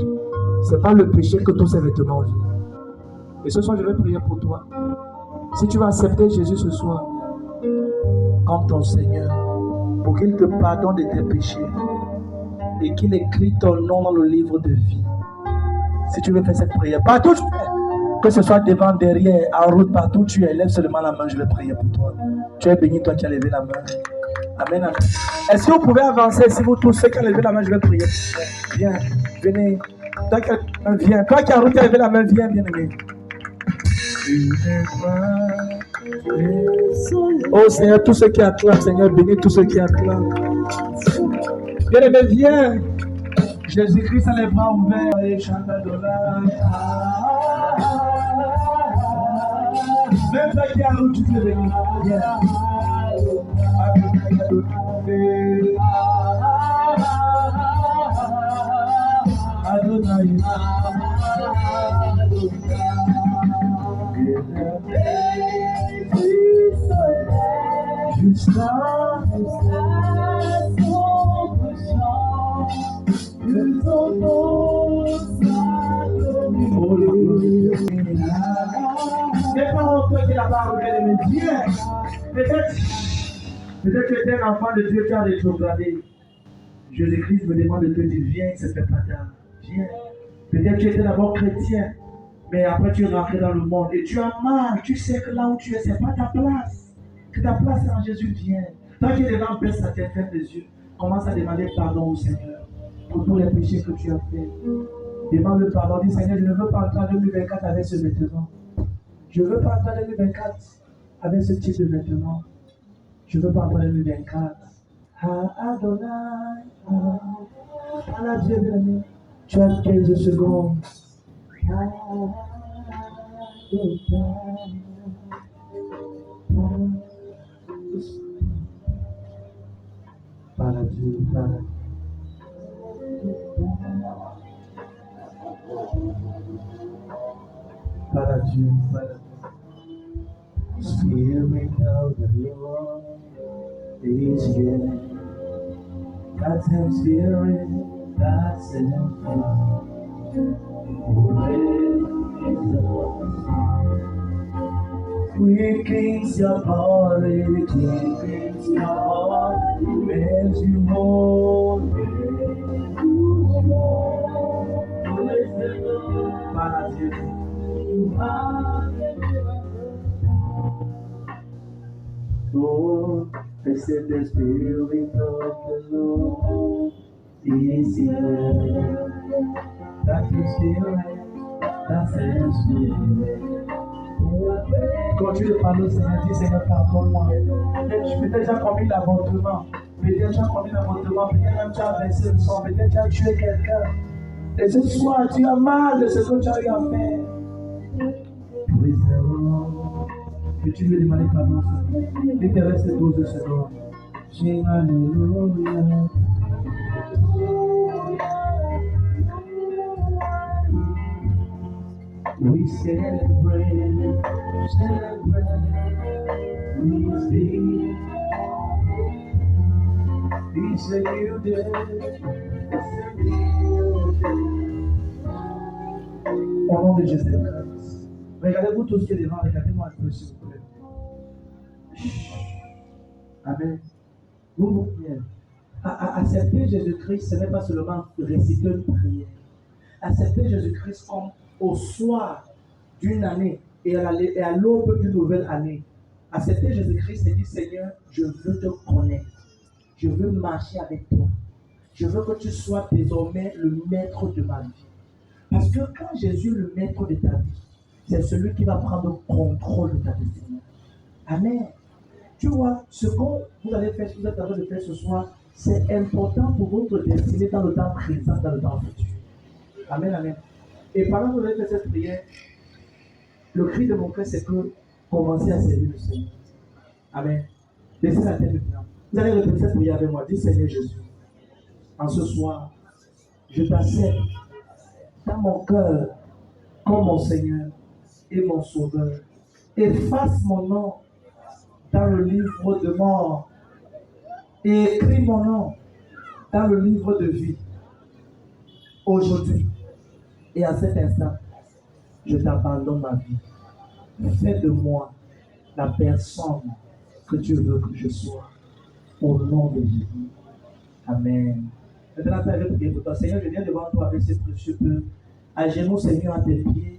[SPEAKER 1] Ce n'est pas le péché que tous ces vêtements viennent. Et ce soir, je vais prier pour toi. Si tu vas accepter Jésus ce soir comme ton Seigneur, pour qu'il te pardonne de tes péchés et qu'il écrit ton nom dans le livre de vie. Si tu veux faire cette prière, partout tu es, que ce soit devant, derrière, en route, partout tu es, lève seulement la main, je vais prier pour toi. Tu es béni, toi qui as levé la main. Amen, amen. Est-ce que vous pouvez avancer, si vous tous, ceux qui ont levé la main, je vais prier. Viens, venez. Toi qui as en route, qui as levé la main, viens, bien aimé. Oh Seigneur, tous ceux qui acclament, Seigneur, bénis tous ceux qui acclament. Bien aimé, viens. Jésus-Christ a les bras ouverts et chante l'adonai. Même toi qui as route, tu peux venir. Viens. Adonai. Jusqu'à sombre chant de ton nom sacré. C'est pas en toi qui l'a pas regardé, mais viens. Peut-être que tu es un enfant de Dieu qui a rétrogradé. Jésus-Christ me demande de te dire, viens, c'est pas tard. Viens. Peut-être que tu étais d'abord chrétien, mais après tu es rentré dans le monde et tu as mal. Tu sais que là où tu es, c'est pas ta place. Que ta place est en Jésus, viens. Tant qu'il est devant, baisse ta tête, ferme les yeux. Commence à demander pardon au Seigneur pour tous les péchés que tu as fait. Demande le pardon. Dis Seigneur, je ne veux pas entrer en 2024 avec ce vêtement. Je ne veux pas entrer en 2024 avec ce type de vêtement. Je ne veux pas entrer en 2024. Adonai, à Dieu de l'année. Tu as 15 secondes. Par Dieu, par Dieu, par Spirit of the Lord is here. That same Spirit, that same fire. Quickens your body, quickens your heart, makes you whole. Oh, they said the Spirit of the Lord is here. That's the Spirit, that's the Spirit. Continue de parler au Seigneur, dis Seigneur, pardonne-moi. J'ai déjà commis l'avortement.
[SPEAKER 3] Peut-être tu as commis un avortement, peut-être même tu as versé le sang, peut-être tu as tué quelqu'un. Et ce soir, tu as mal de ce que tu as eu à faire. Oui, Seigneur. Que tu lui demandes pardon. Il te reste 12 secondes. J'ai alléluia. We celebrate, His day. It's a new day. Au nom de Jésus-Christ. Regardez-vous tous qui est devant, regardez-moi un peu s'il vous plaît. Amen. Vous priez. Accepter Jésus-Christ, ce n'est pas seulement réciter une prière. Accepter Jésus-Christ comme au soir d'une année et à l'aube d'une nouvelle année. Accepter Jésus-Christ et dire Seigneur, je veux te connaître. Je veux marcher avec toi. Je veux que tu sois désormais le maître de ma vie. Parce que quand Jésus est le maître de ta vie, c'est celui qui va prendre contrôle de ta destinée. Amen. Tu vois, ce que vous allez faire, ce que vous êtes en train de faire ce soir, c'est important pour votre destinée dans le temps présent, dans le temps futur. Amen, amen. Et pendant que vous allez faire cette prière, le cri de mon cœur, c'est que commencez à servir le Seigneur. Amen. Laissez la tête maintenant. Vous allez répéter cette prière avec moi. Dis Seigneur Jésus, en ce soir, je t'accepte dans mon cœur comme mon Seigneur et mon Sauveur. Efface mon nom dans le livre de mort et écris mon nom dans le livre de vie. Aujourd'hui et à cet instant, je t'abandonne ma vie. Fais de moi la personne que tu veux que je sois. Au nom de Jésus. Amen. Maintenant, tu as prié pour toi. Seigneur, je viens devant toi avec ces précieux peu. À genoux, Seigneur, à tes pieds,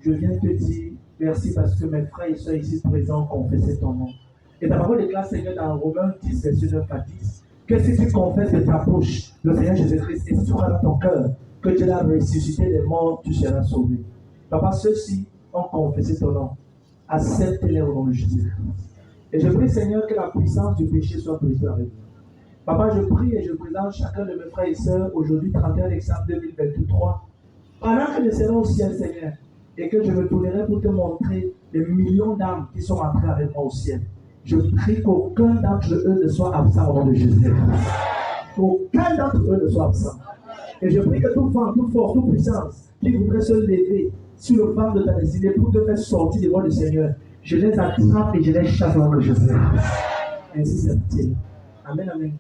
[SPEAKER 3] je viens te dire merci parce que mes frères et soeurs ici présents ont confessé ton nom. Et ta parole déclare, Seigneur, dans Romains 10, verset 9 à 10, que si tu confesses de ta bouche le Seigneur Jésus-Christ et si tu crois dans ton cœur que tu l'as ressuscité des morts, tu seras sauvé. Papa, ceux-ci ont confessé ton nom. Accepte-les au nom de Jésus-Christ. Et je prie, Seigneur, que la puissance du péché soit brisée avec nous. Papa, je prie et je présente chacun de mes frères et sœurs aujourd'hui, 31 décembre 2023. Pendant que je serai au ciel, Seigneur, et que je me tournerai pour te montrer les millions d'âmes qui sont entrées avec moi au ciel. Je prie qu'aucun d'entre eux ne soit absent au nom de Jésus. Qu'aucun d'entre eux ne soit absent. Et je prie que toute force, toute force, toute puissance qui voudrait se lever sur le ventre de ta destinée pour te faire sortir devant le Seigneur, je les attrape et je les chasse au nom de Jésus. Ainsi c'est-il. Amen, amen.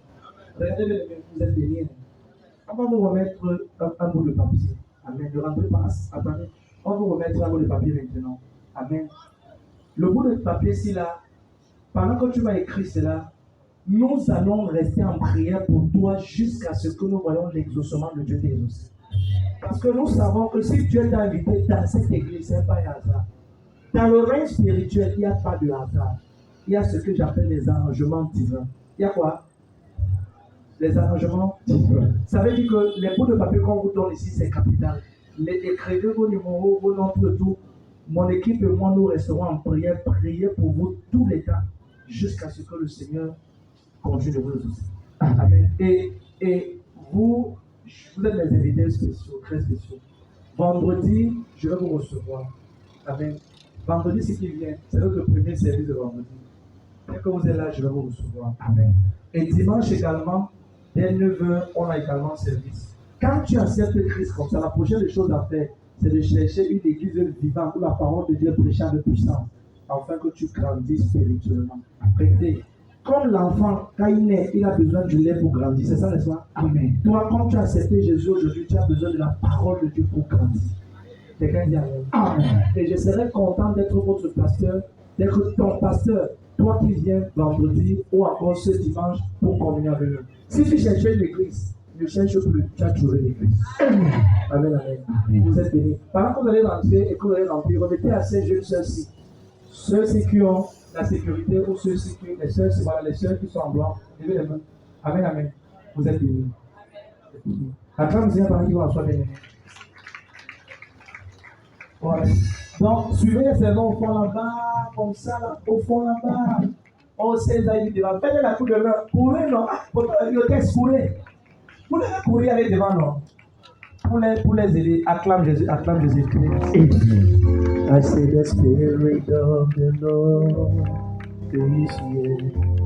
[SPEAKER 3] Regardez, vous êtes bénis. On va vous remettre un bout de papier. Amen. Ne rentrez pas. Attendez. On va vous remettre un bout de papier maintenant. Amen. Le bout de papier-ci là, pendant que tu vas écrire cela, nous allons rester en prière pour toi jusqu'à ce que nous voyons l'exaucement de Dieu t'exaucer. Parce que nous savons que si Dieu t'a invité dans cette église, ce n'est pas un hasard. Dans le règne spirituel, il n'y a pas de hasard. Il y a ce que j'appelle les arrangements divins. Il y a quoi? Les arrangements divins. Ça veut dire que les bouts de papier qu'on vous donne ici, c'est capital. Écrivez vos numéros, vos noms, tout. Mon équipe et moi, nous resterons en prière, prier pour vous tous les temps, jusqu'à ce que le Seigneur continue de vous exaucer. Amen. Et vous êtes mes invités spéciaux, très spéciaux. Vendredi, je vais vous recevoir. Amen. Vendredi, c'est qui vient. C'est notre premier service de vendredi. Dès que vous êtes là, je vais vous recevoir. Amen. Et dimanche également, dès 9h, on a également service. Quand tu acceptes Christ comme ça, la prochaine chose à faire, c'est de chercher une église vivante où la parole de Dieu prêche avec puissance, afin que tu grandisses spirituellement. Regardez, comme l'enfant, quand il naît, il a besoin du lait pour grandir. C'est ça, n'est-ce pas? Amen. Toi, quand tu as accepté Jésus aujourd'hui, tu as besoin de la parole de Dieu pour grandir. Quelqu'un dit Amen. Amen. Et je serais content d'être votre pasteur, d'être ton pasteur, toi qui viens vendredi ou encore ce dimanche pour communier avec nous. Si tu cherchais une église, ne cherche plus, tu as trouvé l'église. Amen. Amen, amen. Vous êtes bénis. Pendant que vous allez rentrer et que vous allez remplir, remettez à ces jeunes sœurs-ci. Ceux-ci qui ont la sécurité ou ceux-ci qui, les sœurs, voilà, les sœurs qui sont en blanc, levez les mains. Amen, amen. Vous êtes bénis. Acclame le Seigneur pendant qu'il va en soi béni. Voilà. Donc, suivez les sermons au fond là-bas, comme ça, là, au fond là-bas.
[SPEAKER 1] On sait ça, il devant. Faites la coup de main. Courez, non. Ah, pourtant, le texte, courez. Vous devez courir aller devant, non. Pour les aider. Acclame Jésus, Christ. I say the spirit of the Lord is here.